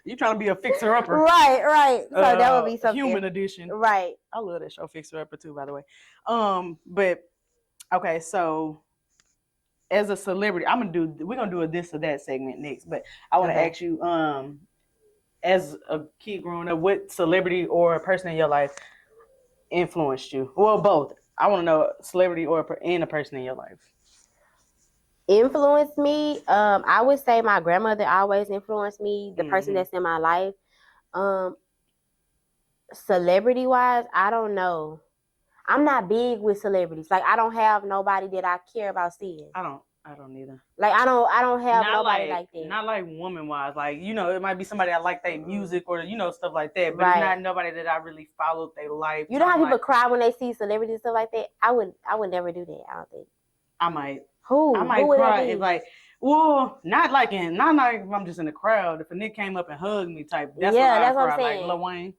You trying to be a fixer-upper. Right. So that would be something. Human edition. Right. I love that show, Fixer-Upper, too, by the way. But, okay, so as a celebrity, we're going to do a this or that segment next, but I want to ask you, as a kid growing up, what celebrity or person in your life influenced you? Well, both. I want to know celebrity and a person in your life. Influenced me, I would say my grandmother always influenced me, the person that's in my life. Celebrity wise, I don't know. I'm not big with celebrities. Like I don't have nobody that I care about seeing. I don't either. Like I don't have nobody like that. Not like woman wise. Like, it might be somebody I like their music or stuff like that. But it's not nobody that I really followed their life. You know how people cry when they see celebrities and stuff like that? I would never do that, I don't think. I might. Who? I might cry if not like if I'm just in the crowd. If a nigga came up and hugged me type, that's what I'm saying. Like Lil Wayne.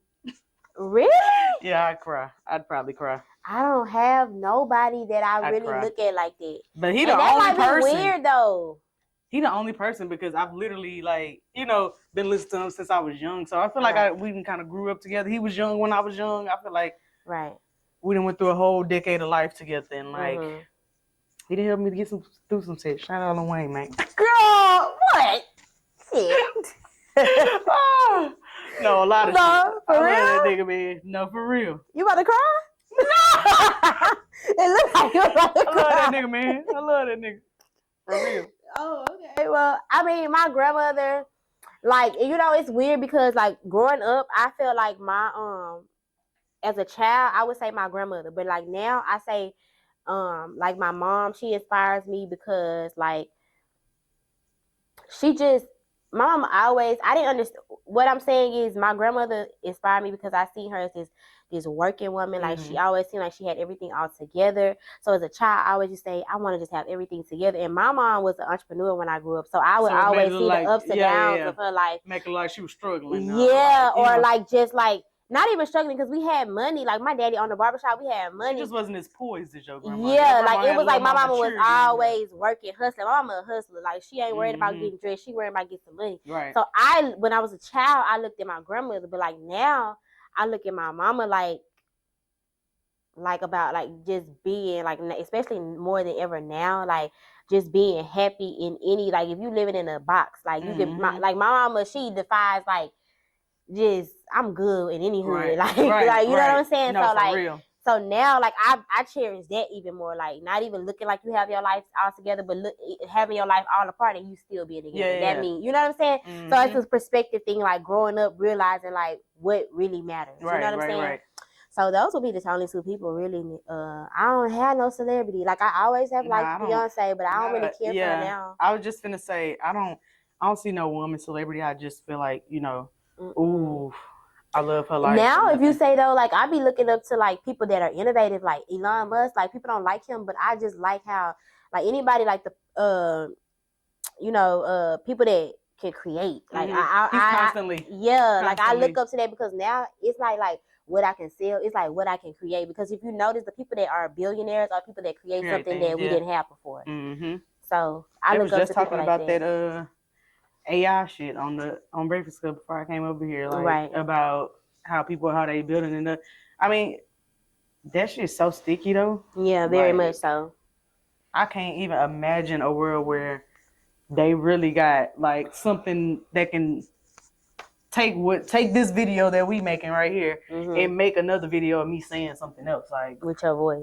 Really? Yeah, I'd cry. I'd probably cry. I don't have nobody that I really look at like that. But he the only person. That might be weird though. He the only person because I've literally been listening to him since I was young. So I feel like we kind of grew up together. He was young when I was young. I feel like we done went through a whole decade of life together and he didn't help me to get through some shit. Shout out Lil Wayne, man. Girl, what? Shit. No, a lot of shit. For real? I love that nigga, man. No, for real. You about to cry? No. It looks like you about to cry. I love that nigga, man. I love that nigga. For real. Oh, okay. Well, I mean, my grandmother, it's weird because, growing up, I feel like my, as a child, I would say my grandmother. But, now, I say, my mom, she inspires me because, my mom always, I didn't understand. What I'm saying is my grandmother inspired me because I see her as this working woman. Like she always seemed like she had everything all together. So as a child, I always just say, I want to just have everything together. And my mom was an entrepreneur when I grew up. So I would always see the ups and downs of her life. Make it like she was struggling. Yeah, or like just like, not even struggling because we had money. Like my daddy owned the barbershop, we had money. It just wasn't as poised as your grandma. Yeah, like it was like my mama was always working, hustling. My mama a hustler. Like she ain't worried about getting dressed. She worried about getting some money. Right. So when I was a child, I looked at my grandmother, but like now, I look at my mama like about like just being like, especially more than ever now, like just being happy in any, like if you living in a box, like you can like my mama, she defies like just I'm good in any hood, like you know what I'm saying. No, so for like real. So now like I cherish that even more, like not even looking like you have your life all together, but having your life all apart and you still being together. That means, you know what I'm saying. So it's a perspective thing, like growing up realizing like what really matters. You know what I'm saying. Right. So those would be the only two people really. I don't have no celebrity. Like I always have like Beyonce, but I don't really care for her now. I was just gonna say I don't see no woman celebrity. I just feel like, you know, ooh, I love her life. Now, if you say though, like I be looking up to like people that are innovative, like Elon Musk. Like people don't like him, but I just like how like anybody like the people that can create. Like I constantly. Like I look up to that because now it's like what I can sell. It's like what I can create. Because if you notice, the people that are billionaires are people that create something that we didn't have before. So I look up to people like that. I was just talking about that AI shit on Breakfast Club before I came over here, like about how they building it. I mean, that shit's so sticky though. Yeah, very much so. I can't even imagine a world where they really got like something that can take this video that we making right here and make another video of me saying something else, like with your voice.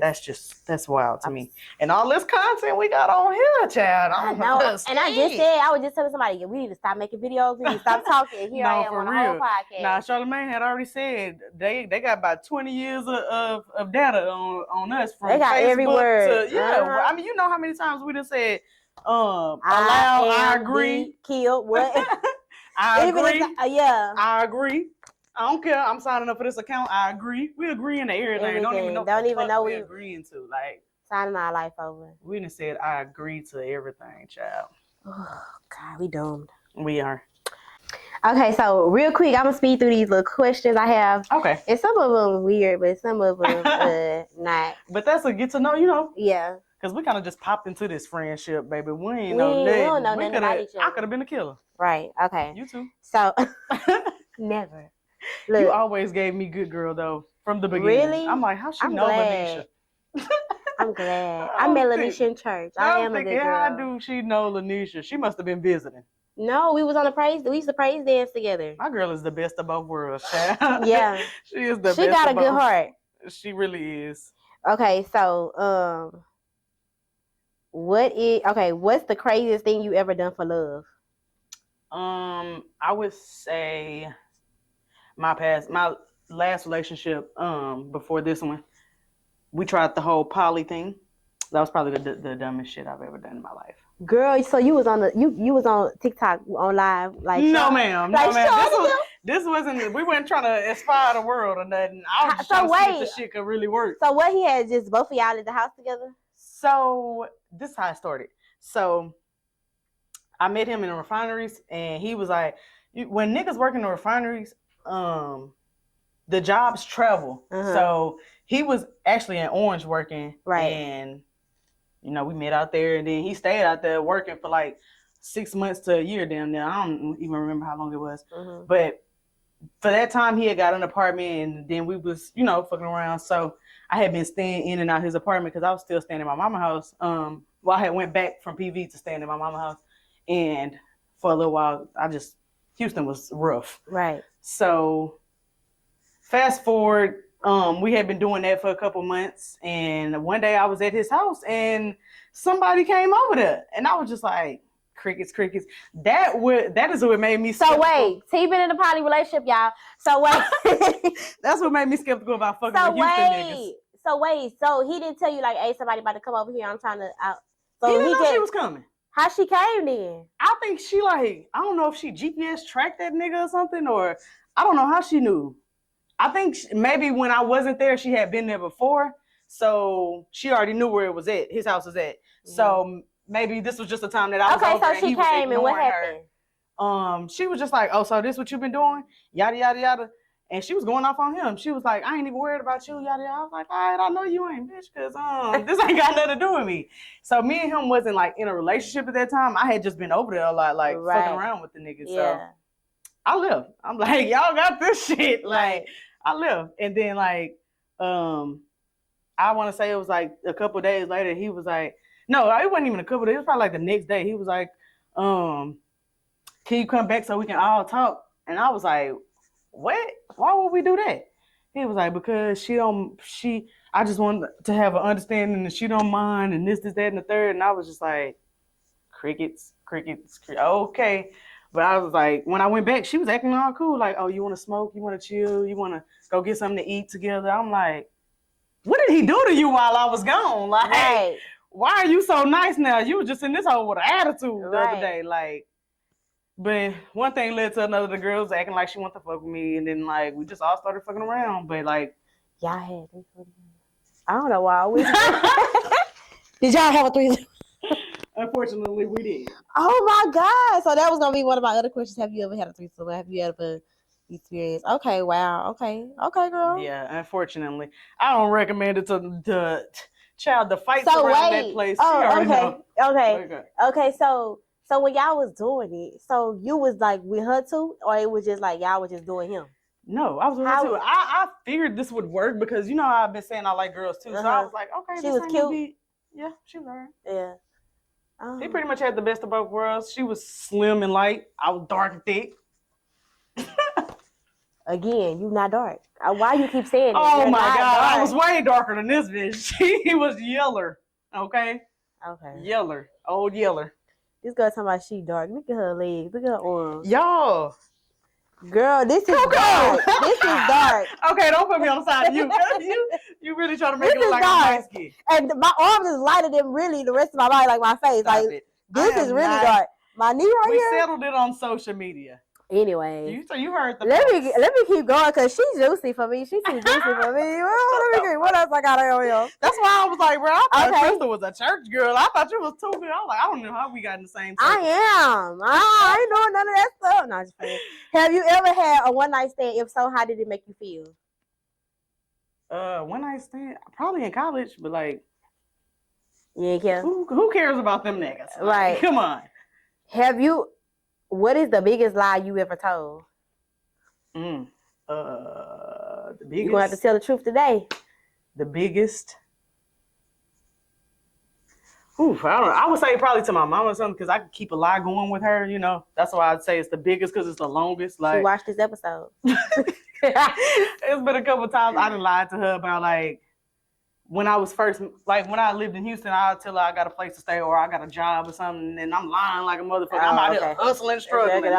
That's wild to me. And all this content we got on here, child. I know. And I was just telling somebody, we need to stop making videos. We need to stop talking. Here I am on the whole podcast. Nah, Charlamagne had already said they got about 20 years of data on us from they got Facebook every word. to I mean, you know how many times we done said I agree, kill what. I agree. I agree. I don't care. I'm signing up for this account. I agree. We agreeing to everything. Don't even know what we agreeing to. Like signing our life over. We done said I agree to everything, child. Oh God, we doomed. We are. Okay, so real quick, I'm gonna speed through these little questions I have. Okay. And some of them weird, but some of them not. But that's a get to know, you know. Yeah. Because we kind of just popped into this friendship, baby. We ain't know nothing. We don't know nothing about each other. I could have been a killer. Right. Okay. You too. So, never. Look, you always gave me good girl, though, from the beginning. Really? I'm like, how she know Lanisha? I'm glad. I met Lanisha in church. I am a good girl. How do she know Lanisha? She must have been visiting. No, we was on we used to praise dance together. My girl is the best of both worlds, child. Yeah. She is the best She got a good heart. She really is. Okay, so, what's the craziest thing you ever done for love? I would say my last relationship, before this one, we tried the whole poly thing. That was probably the dumbest shit I've ever done in my life. Girl, so you was on you was on TikTok on live, like no ma'am. This wasn't. We weren't trying to inspire the world or nothing. I was just trying to see if the shit could really work. So what, he had just both of y'all at the house together? So this is how it started. So I met him in the refineries, and he was like, when niggas work in the refineries, the jobs travel. So he was actually in Orange working, and we met out there, and then he stayed out there working for like 6 months to a year damn near. I don't even remember how long it was. But for that time, he had got an apartment, and then we was, fucking around. So I had been staying in and out his apartment because I was still staying in my mama's house. I had went back from PV to staying in my mama's house. And for a little while, Houston was rough. Right. So fast forward, we had been doing that for a couple months, and one day I was at his house and somebody came over there, and I was just like, crickets. That is what made me skeptical. So wait, he been in a poly relationship, y'all. So wait. That's what made me skeptical about fucking with Houston niggas. So he didn't tell you like, hey, somebody about to come over here. I'm trying to So he didn't know she was coming. How she came then? I think she I don't know if she GPS tracked that nigga or something, or I don't know how she knew. I think maybe when I wasn't there, she had been there before. So she already knew where it was at. His house was at. Mm-hmm. So maybe this was just the time that I was over so she came and what happened? She was just like, oh, so this what you've been doing? Yada, yada, yada. And she was going off on him. She was like, I ain't even worried about you, yada, yada. I was like, all right, I know you ain't, bitch, because this ain't got nothing to do with me. So me and him wasn't like in a relationship at that time. I had just been over there a lot, like fucking around with the nigga. Yeah. So I left. I'm like, y'all got this shit. Like, I left. And then like, I want to say it was like a couple of days later, he was like, no, it wasn't even a couple of days. It was probably like the next day. He was like, can you come back so we can all talk? And I was like, what? Why would we do that? He was like, because I just wanted to have an understanding that she don't mind and this, that, and the third. And I was just like, crickets. Okay. But I was like, when I went back, she was acting all cool. Like, oh, you want to smoke? You want to chill? You want to go get something to eat together? I'm like, what did he do to you while I was gone? Like, why are you so nice now? You were just in this hole with an attitude the other day. Like, but one thing led to another. The girls acting like she wanted to fuck with me. And then, like, we just all started fucking around. But, like, y'all had 340. I don't know why. Did y'all have a threesome? Unfortunately, we did. Oh my God! So that was gonna be one of my other questions. Have you ever had a threesome? Have you ever experienced? Okay, wow. Okay, girl. Yeah, unfortunately, I don't recommend it to the child. The fights around that place. Okay. So when y'all was doing it, so you was like with her too, or it was just like y'all was just doing him? No, I was with her too. I figured this would work because you know I've been saying I like girls too, so I was like, okay, she was cute. Yeah, she learned. Yeah. He pretty much had the best of both worlds. She was slim and light. I was dark and thick. Again, you not dark. Why you keep saying that? Oh my God, dark. I was way darker than this bitch. He was yeller. Okay. Yeller. Old yeller. This girl talking about she dark. Look at her legs. Look at her arms. Y'all. Girl, this is dark. This is dark. Okay, don't put me on the side of you. You really trying to make it look like I'm nice kid. And my arms is lighter than really the rest of my body, like my face. Stop like it. This is really dark. My knee right here. We settled it on social media. Anyway, you heard the. Let me keep going because she's juicy for me. She's too juicy for me. What else I got on here? That's why I was like, bro, I thought Crystal was a church girl. I thought you was too good. I was like, I don't know how we got in the same. I am. I ain't doing none of that stuff. No, just kidding. Have you ever had a one night stand? If so, how did it make you feel? One night stand, probably in college, but like, you ain't care. Who cares about them niggas? Right. Come on. What is the biggest lie you ever told? The biggest. You're gonna have to tell the truth today. The biggest. Oof, I don't know. I would say probably to my mom or something because I could keep a lie going with her. You know, that's why I'd say it's the biggest because it's the longest. Like, she watched this episode. It's been a couple times I done lied to her about like. When I was first, like when I lived in Houston, I'd tell her I got a place to stay or I got a job or something, and I'm lying like a motherfucker. I'm out here hustling, struggling,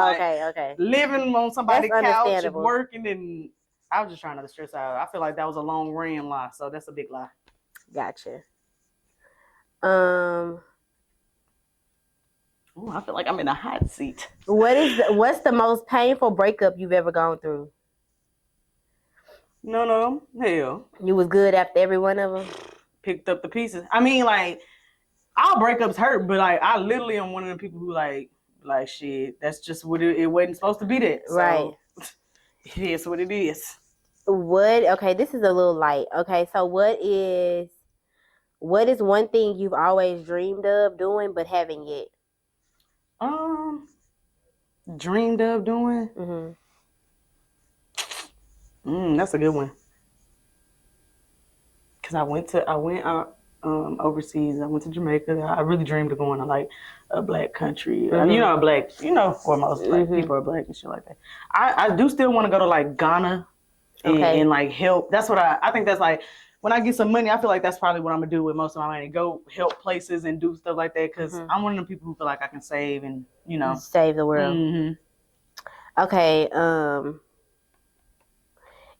living on somebody's couch and working, and I was just trying not to stress out. I feel like that was a long ran lie, so that's a big lie. Gotcha. Oh, I feel like I'm in a hot seat. What's the most painful breakup you've ever gone through? No, hell. You was good after every one of them? Picked up the pieces. I mean, like, our breakups hurt, but like, I literally am one of the people who like shit, that's just what it wasn't supposed to be that. So, right. It is what it is. Okay, this is a little light. Okay, so what is one thing you've always dreamed of doing but haven't yet? Dreamed of doing? Mm-hmm. That's a good one. Cause I went overseas. I went to Jamaica. I really dreamed of going to like a black country. Mm-hmm. Where most black people are black and shit like that. I do still want to go to like Ghana and like help. That's what I think. That's like when I get some money, I feel like that's probably what I'm gonna do with most of my money. Go help places and do stuff like that. Cause I'm one of the people who feel like I can save and save the world. Mm-hmm. Okay.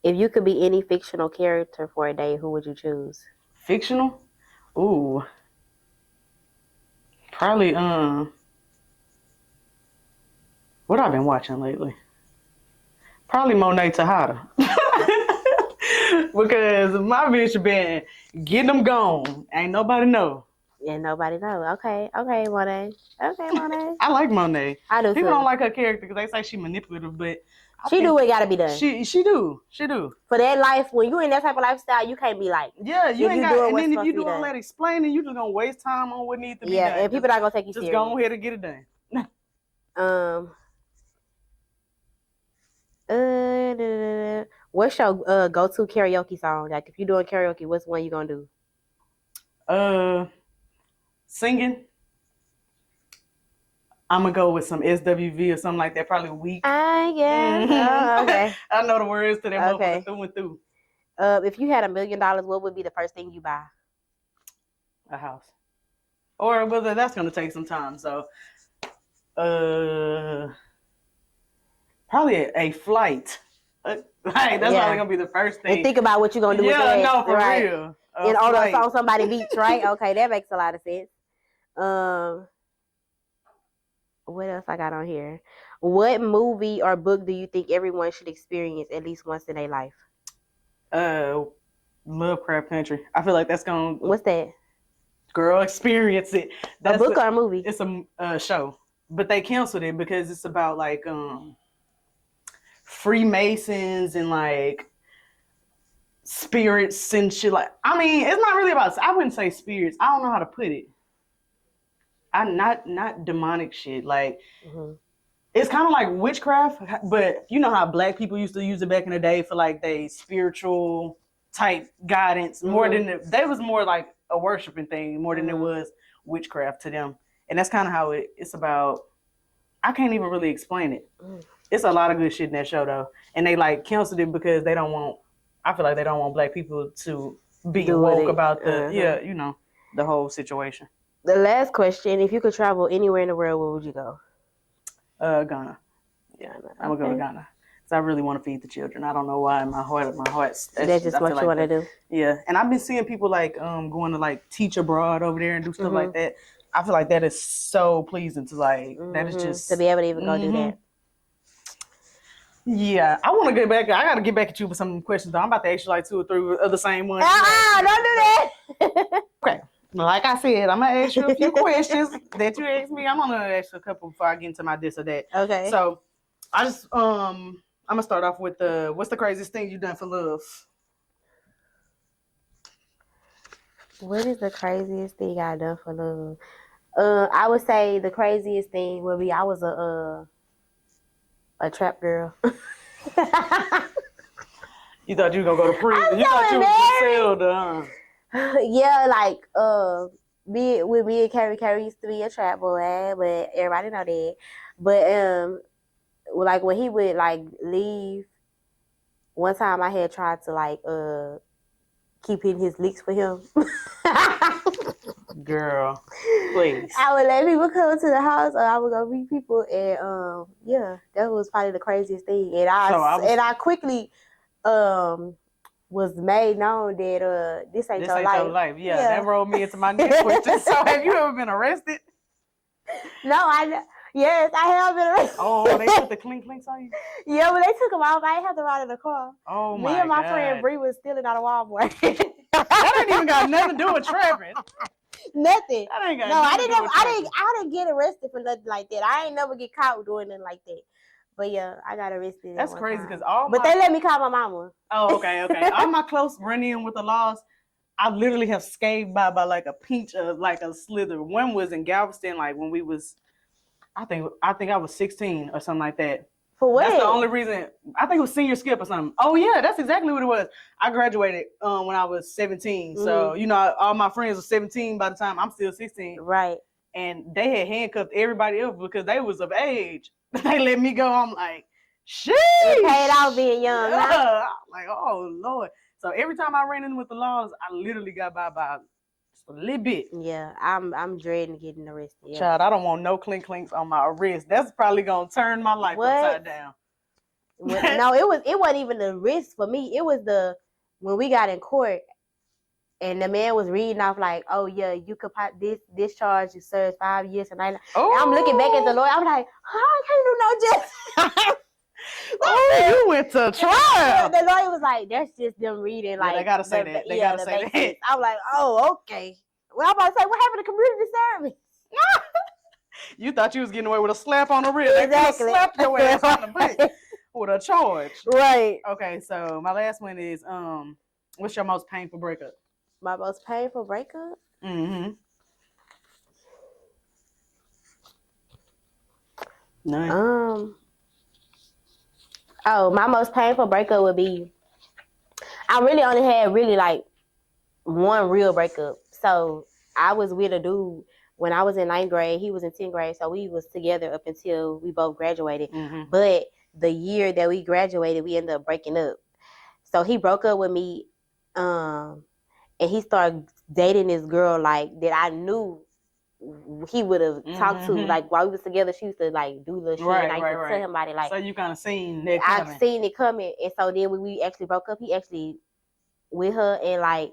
If you could be any fictional character for a day, who would you choose? Fictional? Ooh. Probably what I've been watching lately. Probably Monet Tejada. Because my bitch been getting them gone. Ain't nobody know. Yeah, nobody know. Okay, Monet. Okay, Monet. I like Monet. I do. People don't like her character because they say she manipulative, but she do what gotta be done. She do. For that life, when you in that type of lifestyle, you can't be like. Yeah, you ain't got. And then if you do all that explaining, you just gonna waste time on what needs to be done. Yeah, and people not gonna take you serious. Just go ahead and get it done. What's your go-to karaoke song? Like, if you're doing karaoke, what's one you gonna do? Singing. I'm gonna go with some SWV or something like that. Probably Weak. Okay. I know the words to that motherfucker through and through. If you had $1 million, what would be the first thing you buy? A house. Or whether that's gonna take some time. So, probably a flight. That's probably gonna be the first thing. And think about what you're gonna do with that. Yeah, no, for real. And on somebody beach, right? Okay, that makes a lot of sense. What else I got on here? What movie or book do you think everyone should experience at least once in their life? Lovecraft Country. I feel like that's gonna. What's that? Girl, experience it. That's a book or a movie? It's a show, but they canceled it because it's about like Freemasons and like spirits and shit. Like, I mean, it's not really about. I wouldn't say spirits. I don't know how to put it. I'm not demonic shit. Like, it's kind of like witchcraft, but you know how Black people used to use it back in the day for like they spiritual type guidance. More than they was more like a worshiping thing more than it was witchcraft to them. And that's kind of how it's about. I can't even really explain it. It's a lot of good shit in that show though, and they like canceled it because they don't want. I feel like they don't want Black people to be woke about the the whole situation. The last question: if you could travel anywhere in the world, where would you go? Ghana. Yeah, I'm gonna go to Ghana because I really want to feed the children. I don't know why. My heart. That's just what you want to do. Yeah, and I've been seeing people like going to like teach abroad over there and do stuff like that. I feel like that is so pleasing to like that is just to be able to even go do that. Yeah, I want to get back. I got to get back at you with some questions though. I'm about to ask you like 2 or 3 of the same ones. Don't do that. Okay. Like I said, I'm gonna ask you a few questions that you asked me. I'm gonna ask you a couple before I get into my this or that. Okay. So I just I'm gonna start off with what's the craziest thing you've done for love? What is the craziest thing I've done for love? I would say the craziest thing would be I was a trap girl. You thought you were gonna go to prison. You thought you were jailed, Yeah, like me and Carrie used to be a trap boy, but everybody know that. But like when he would like leave, one time I had tried to like keep hitting his licks for him. Girl, please. I would let people come to the house, or I would go meet people, and yeah, that was probably the craziest thing. And I quickly was made known that this ain't your life. Yeah, that rolled me into my next question. So have you ever been arrested? No, yes, I have been arrested. Oh, they put the clink clinks on you? Yeah, but they took them off. I didn't have to ride in the car. Oh my God. Me and my friend Bree was stealing out of Walmart. That ain't even got nothing to do with trapping. Nothing. That ain't got nothing to do with trapping. I didn't get arrested for nothing like that. I ain't never get caught doing nothing like that. But yeah, I got arrested. That's crazy because But they let me call my mama. Oh, okay. All my close run-in with the laws, I literally have scathed by like a pinch of like a slither. One was in Galveston, like when we was, I think I was 16 or something like that. For what? That's the only reason. I think it was senior skip or something. Oh yeah, that's exactly what it was. I graduated when I was 17. So all my friends were 17 by the time I'm still 16. Right. And they had handcuffed everybody else because they was of age. They let me go. I'm like, shit. Paid out being young. Yeah. I'm like, oh Lord. So every time I ran in with the laws, I literally got by just a little bit. Yeah, I'm dreading getting arrested. Yeah. Child, I don't want no clink clinks on my wrist. That's probably gonna turn my life upside down. No, it wasn't even the risk for me. It was when we got in court And the man was reading off like, oh yeah, you could pop this charge, you serve 5 years and I'm looking back at the lawyer. I'm like, I can't do no justice. Oh, you went to trial. The lawyer was like, that's just them reading. Like, they gotta say that. They gotta say that. I'm like, oh, okay. Well, I'm about to say, what happened to community service? You thought you was getting away with a slap on the wrist. Exactly. They slapped your ass on the butt with a charge. Right. Okay, so my last one is what's your most painful breakup? My most painful breakup? Mm-hmm. Nice. Oh, my most painful breakup would be, I really only had like one real breakup. So I was with a dude when I was in 9th grade. He was in 10th grade. So we was together up until we both graduated. Mm-hmm. But the year that we graduated, we ended up breaking up. So he broke up with me, and he started dating this girl like that I knew he would have talked to, like while we was together. She used to like do the shit, and I used to tell him about it. Like, so you kind of seen that coming. I seen it coming, and so then when we actually broke up, he actually with her and like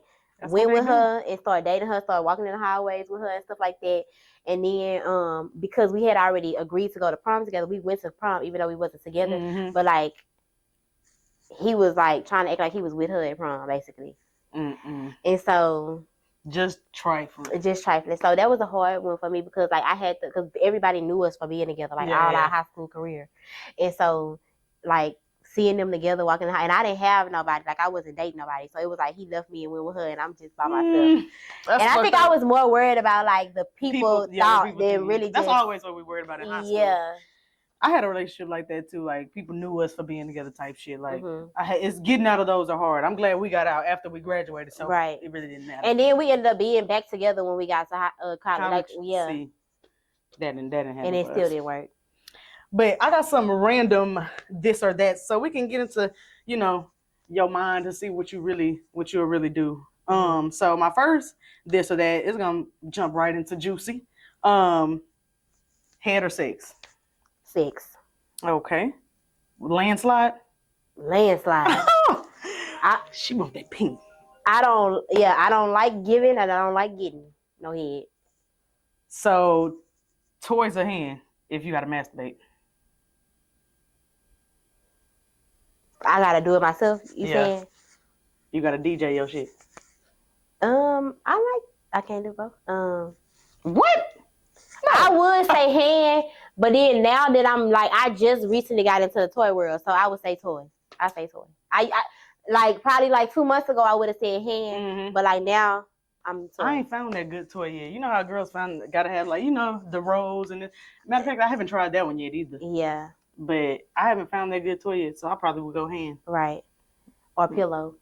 went with her and started dating her, started walking in the highways with her and stuff like that. And then because we had already agreed to go to prom together, we went to prom even though we wasn't together. But like he was like trying to act like he was with her at prom, basically. And so. Just trifling. So that was a hard one for me because like I had to, because everybody knew us for being together, like all our high school career. And so like seeing them together walking the house, and I didn't have nobody, like I wasn't dating nobody. So it was like he left me and went with her and I'm just by myself. And I think I was more worried about like the people thought than really That's always what we worried about in high school. Yeah. I had a relationship like that too. Like people knew us for being together, type shit. Like it's getting out of those are hard. I'm glad we got out after we graduated, so it really didn't matter. And then we ended up being back together when we got to college. Like, See, that didn't happen. And it still didn't work. But I got some random this or that, so we can get into your mind to see what you'll really do. So my first this or that is gonna jump right into juicy. Head or sex? Sex. Okay. Landslide? Landslide. She want that pink. I don't like giving and I don't like getting no head. So, toys or hand if you gotta masturbate? I gotta do it myself, you saying? You gotta DJ your shit. I can't do both. What? No. I would say hand, but then now that I'm like, I just recently got into the toy world, so I would say toy. I say toy. I like probably like 2 months ago I would have said hand, but like now I'm toy. I ain't found that good toy yet. You know how girls gotta have like the rose and matter of fact I haven't tried that one yet either. Yeah. But I haven't found that good toy yet, so I probably would go hand. Right. Or pillow.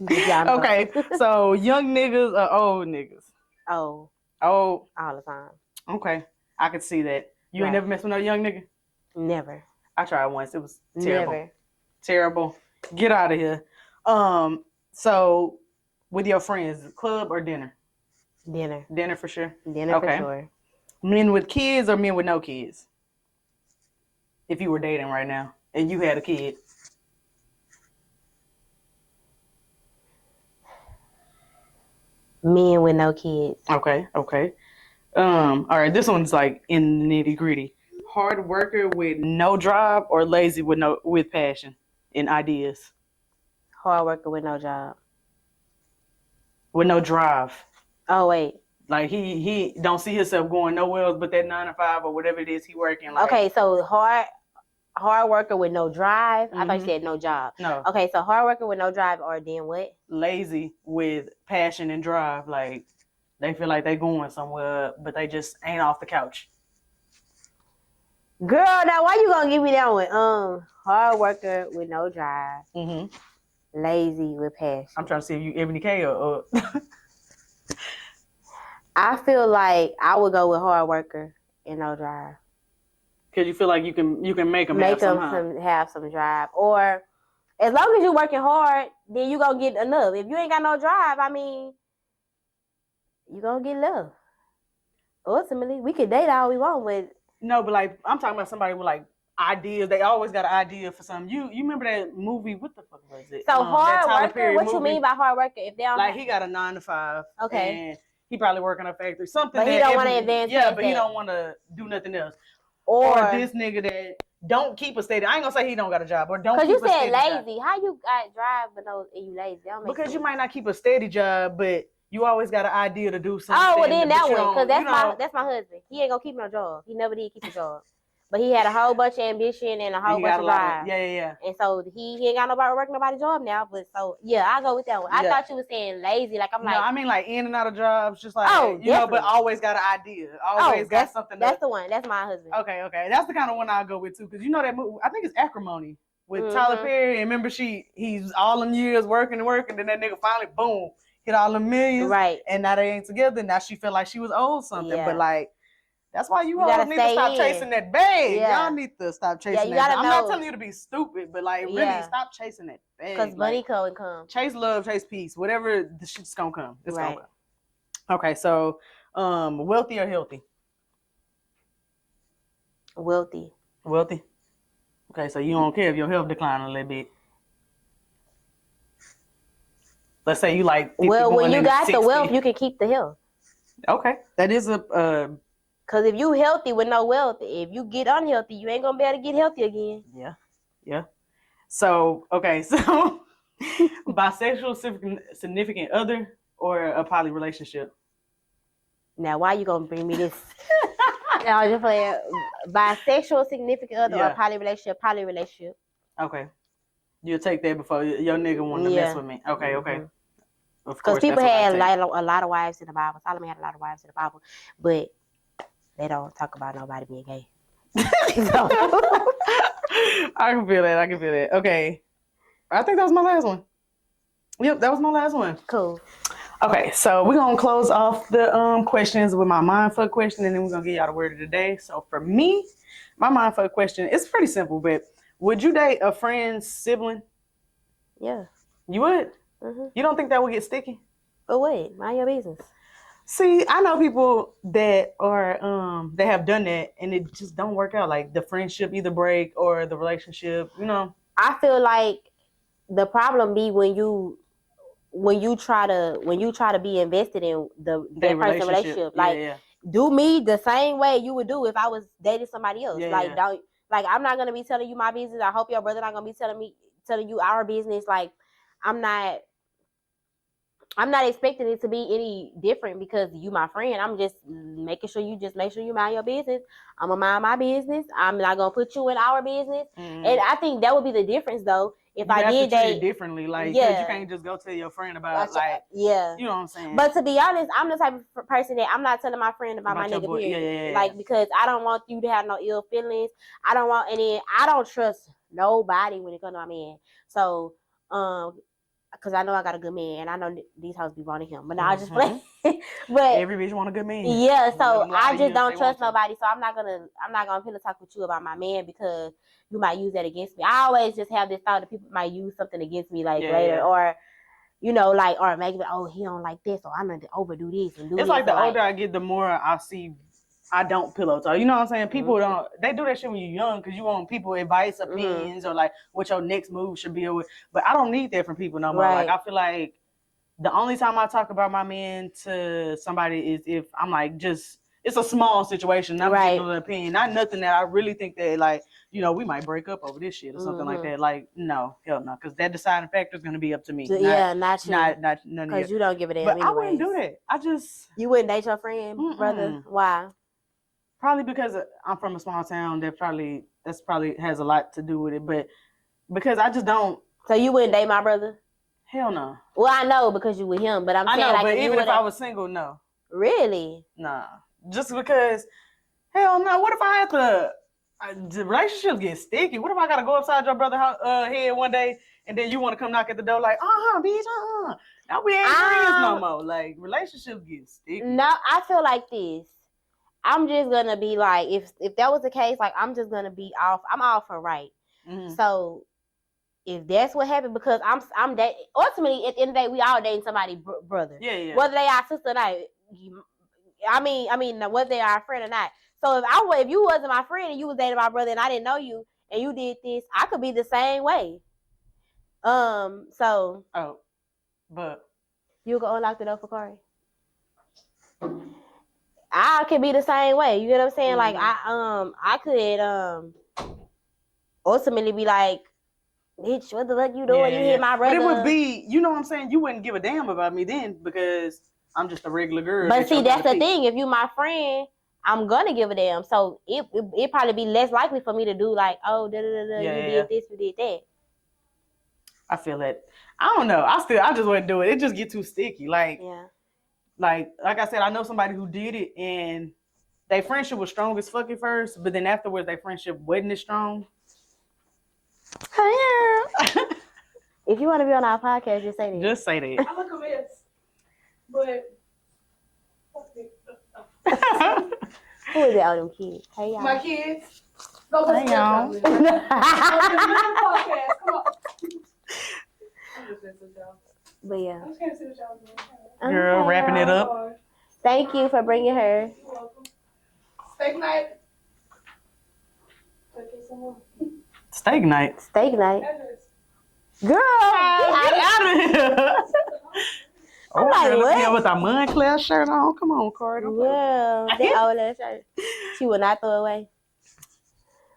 Okay, so young niggas or old niggas? Oh. Oh. All the time. Okay. I could see that. You ain't never messed with no young nigga? Never. I tried once. It was terrible. Never. Terrible. Get out of here. So with your friends, club or dinner? Dinner. Dinner for sure? Dinner for sure. Men with kids or men with no kids? If you were dating right now and you had a kid. Men with no kids. Okay. All right, this one's like in the nitty gritty. Hard worker with no drive or lazy with passion and ideas? Hard worker with no job. With no drive. Oh wait. Like he don't see himself going nowhere else but that 9 to 5 or whatever it is he working. Like. Okay, so hard worker with no drive. I thought you said no job. No. Okay, so hard worker with no drive or then what? Lazy with passion and drive. Like they feel like they going somewhere, but they just ain't off the couch. Girl, now why you gonna give me that one? Hard worker with no drive. Lazy with passion. I'm trying to see if you Ebony K or I feel like I would go with hard worker and no drive. Cause you feel like you can make them have some drive, or as long as you're working hard, then you gonna get enough. If you ain't got no drive, I mean, you gonna get love. Ultimately, we could date all we want with. No, but like I'm talking about somebody with like ideas. They always got an idea for something. You remember that movie? What the fuck was it? So hard worker. What movie? You mean by hard worker? If they don't like he got a 9 to 5. Okay. And he probably work in a factory. Something. But he don't want to advance. Yeah, but he don't want to do nothing else. Or this nigga that don't keep a steady. I ain't gonna say he don't got a job or don't. Because you said lazy. Job. How you got drive but no, you lazy? Because sense. You might not keep a steady job, but you always got an idea to do something. Oh, well then that one, because that's my husband. He ain't gonna keep no job. He never did keep a job. But he had a whole bunch of ambition and a whole bunch of drive. Yeah. And so he ain't got nobody working nobody's job now. But so yeah, I go with that one. I thought you was saying lazy. Like I'm like. No, I mean like in and out of jobs, just like you know, but always got an idea. Always got something. That's the one. That's my husband. Okay. That's the kind of one I go with too, because you know that movie. I think it's Acrimony with Tyler Perry. And remember, he's all them years working, then that nigga finally boom hit all the millions. Right. And now they ain't together. Now she feel like she was owed something, but like. That's why you all need to stop chasing that bag. Yeah. Y'all need to stop chasing that. I'm not telling you to be stupid, but like really stop chasing that bag. Because money can come. Chase love, chase peace. Whatever the shit's gonna come. It's gonna come. Okay, so wealthy or healthy? Wealthy. Wealthy? Okay, so you don't care if your health decline a little bit. Let's say you like 50 well, when you got 60. the wealth, you can keep the health. Okay. That is a Cause if you healthy with no wealth, if you get unhealthy, you ain't gonna be able to get healthy again. Yeah. So bisexual significant other or a poly relationship? Now, why you gonna bring me this? No, just playing. Bisexual significant other or poly relationship? Poly relationship. Okay, you'll take that before your nigga want to mess with me. Okay. Because people had a lot of wives in the Bible. Solomon had a lot of wives in the Bible, but they don't talk about nobody being gay. So. I can feel that. Okay. I think that was my last one. Yep, that was my last one. Cool. Okay, so we're going to close off the questions with my mindfuck question, and then we're going to get y'all the word of the day. So for me, my mindfuck question is pretty simple, but would you date a friend's sibling? Yeah. You would? Mm-hmm. You don't think that would get sticky? But wait, mind your business. See, I know people that are that have done that and it just don't work out. Like the friendship either break or the relationship, you know. I feel like the problem be when you try to be invested in that person's relationship. Like do me the same way you would do if I was dating somebody else. Don't I'm not gonna be telling you my business. I hope your brother not gonna be telling you our business. Like I'm not expecting it to be any different because you my friend. I'm just making sure you mind your business. I'm gonna mind my business. I'm not gonna put you in our business. Mm-hmm. And I think that would be the difference though. If I did that differently, like you can't just go tell your friend about you know what I'm saying. But to be honest, I'm the type of person that I'm not telling my friend about my nigga period. Like because I don't want you to have no ill feelings. I don't trust nobody when it comes to my man. So because I know I got a good man, and I know these hoes be wanting him. But now I just play. But every bitch want a good man. Yeah, so I just don't trust nobody. So I'm not gonna pillow talk with you about my man because you might use that against me. I always just have this thought that people might use something against me later, or you know, or maybe he don't like this, or I'm gonna overdo this and do. It's like the older I get, the more I see. I don't pillow talk. You know what I'm saying? People don't. They do that shit when you're young because you want people advice, opinions, or like what your next move should be. But I don't need that from people no more. Right. Like I feel like the only time I talk about my man to somebody is if I'm like it's a small situation. I'm just an opinion, not nothing that I really think that like we might break up over this shit or something like that. Like no, hell no, because that deciding factor is gonna be up to me. Not you. Not none of you. Because you don't give a damn. But I wouldn't do that. You wouldn't date your friend, brother. Why? Probably because I'm from a small town. That's probably has a lot to do with it. But because I just don't. So you wouldn't date my brother? Hell no. Well, I know because you with him, but I'm saying like but even if I was single, no. Really? Nah. Just because, hell no. What if I had to? The relationships get sticky. What if I gotta go upside your brother's head one day and then you want to come knock at the door like, bitch, Now we ain't friends no more. Like relationships get sticky. No, I feel like this. I'm just gonna be like, if that was the case, like I'm just gonna be off. I'm off for right. Mm-hmm. So if that's what happened, because I'm that ultimately at the end of the day, we all dating somebody brother. Yeah. Whether they are sister or not. I mean, whether they are a friend or not. So if you wasn't my friend and you was dating my brother and I didn't know you and you did this, I could be the same way. So. Oh, but. You go unlock the door for Corey. I could be the same way. You get what I'm saying? Like I could ultimately be like, bitch, what the fuck you doing? You hit my brother. But it would be, you know what I'm saying? You wouldn't give a damn about me then because I'm just a regular girl. But see, that's the thing. If you my friend, I'm gonna give a damn. So it probably be less likely for me to do like, oh, you did this, you did that. I feel that. I don't know. I just wouldn't do it. It just get too sticky. Like, like I said, I know somebody who did it and their friendship was strong as fuck at first, but then afterwards their friendship wasn't as strong. If you want to be on our podcast, just say that. Just say that. I look a mess, but who is it? All them kids. Hey y'all. My kids. Go hey y'all. Podcast. Come on. But yeah. I'm just gonna see what y'all doing. Girl, wrapping it up. Thank you for bringing her. You're welcome. Steak night. Steak night. Steak night. Girl, get out of here. I'm like, what? With a Moncler shirt on. Come on, Corey. Yeah, that old ass shirt. She will not throw away.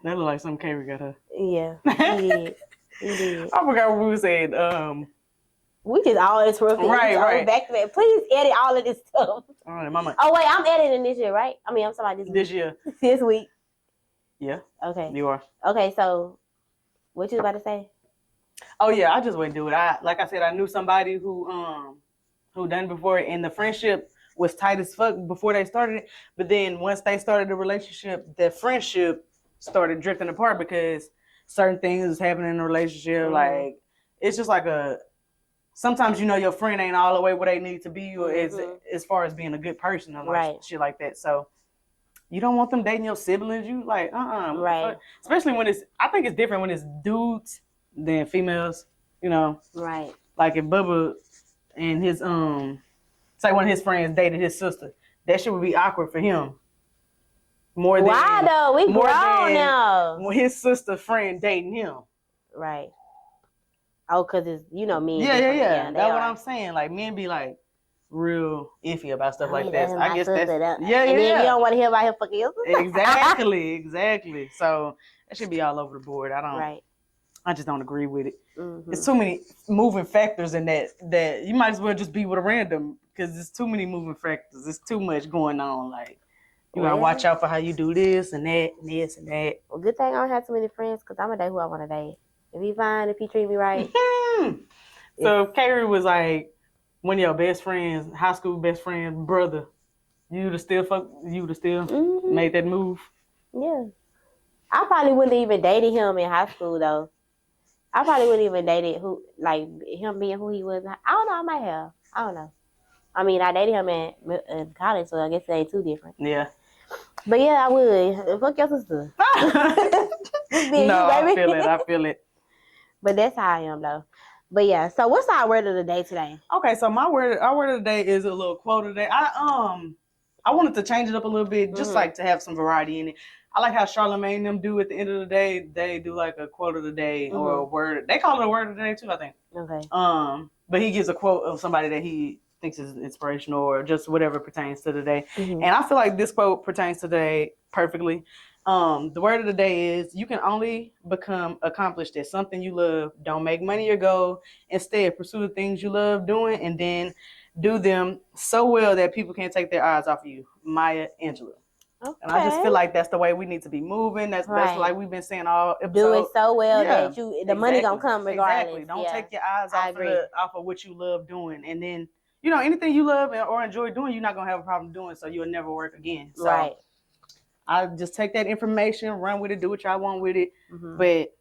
That look like something Carrie got her. Yeah, he did. He did. I forgot what we said. We just all interrupted. Right. Back to back. Please edit all of this stuff. All right, mama. Oh wait, I'm editing this year, right? I mean, I'm talking about this year. This week. Yeah. Okay. You are. Okay, so what you was about to say? Oh yeah, I just wouldn't do it. Like I said, I knew somebody who done before, and the friendship was tight as fuck before they started it. But then once they started the relationship, the friendship started drifting apart because certain things was happening in the relationship. Mm-hmm. Like it's just like sometimes you know your friend ain't all the way where they need to be, or as far as being a good person and like shit like that. So you don't want them dating your siblings. You like right. Especially when I think it's different when it's dudes than females. You know, right. Like if Bubba and his say one of his friends dated his sister, that shit would be awkward for him. More than why though? We grown now. His sister friend dating him. Right. Oh, cause it's men. Yeah. That's what I'm saying. Like men be like real iffy about stuff like that. So I guess that's and then you don't want to hear about him fucking your sister. Exactly. So that should be all over the board. I just don't agree with it. Mm-hmm. There's too many moving factors in that you might as well just be with a random because there's too many moving factors. There's too much going on. Like you gotta watch out for how you do this and that and this and that. Well, good thing I don't have too many friends because I'm gonna date who I want to date. If he fine, if he treat me right. So Carrie was like one of your best friends, high school best friend, brother. You would have still made that move. Yeah. I probably wouldn't even dated him in high school though. I probably wouldn't even dated him being who he was. I don't know. I might have. I don't know. I mean, I dated him in college, so I guess they ain't too different. Yeah. But yeah, I would. Fuck your sister. I feel it. But that's how I am though. But yeah, so what's our word of the day today? Okay, so our word of the day is a little quote of the day. I wanted to change it up a little bit, just like to have some variety in it. I like how Charlamagne and them do at the end of the day. They do like a quote of the day or a word. They call it a word of the day too, I think. Okay. But he gives a quote of somebody that he thinks is inspirational or just whatever pertains to the day. Mm-hmm. And I feel like this quote pertains to the day perfectly. The word of the day is, you can only become accomplished at something you love. Don't make money your goal. Instead, pursue the things you love doing and then do them so well that people can't take their eyes off of you. Maya Angelou. Okay. And I just feel like that's the way we need to be moving. That's like we've been saying all episodes. Do it so well that the money gonna come regardless. Exactly. Don't take your eyes off of what you love doing. And then, anything you love or enjoy doing, you're not gonna have a problem doing, so you'll never work again. So right. I just take that information, run with it, do what y'all want with it. Mm-hmm. But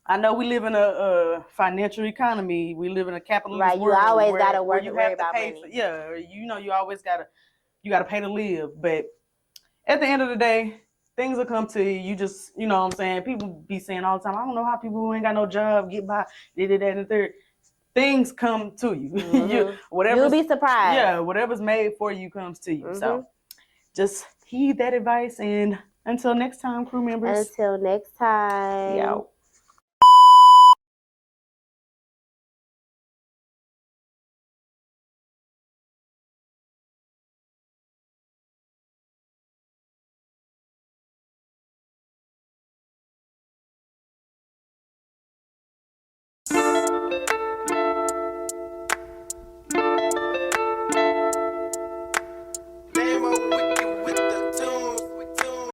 I know we live in a financial economy. We live in a capitalist world. Right, you always gotta work and worry about money. You always gotta pay to live. But at the end of the day, things will come to you. You just, you know what I'm saying? People be saying all the time, I don't know how people who ain't got no job get by, did that and the third. Things come to you. Mm-hmm. You'll be surprised. Yeah, whatever's made for you comes to you. Mm-hmm. So just heed that advice. And until next time, crew members. Until next time. Yeah.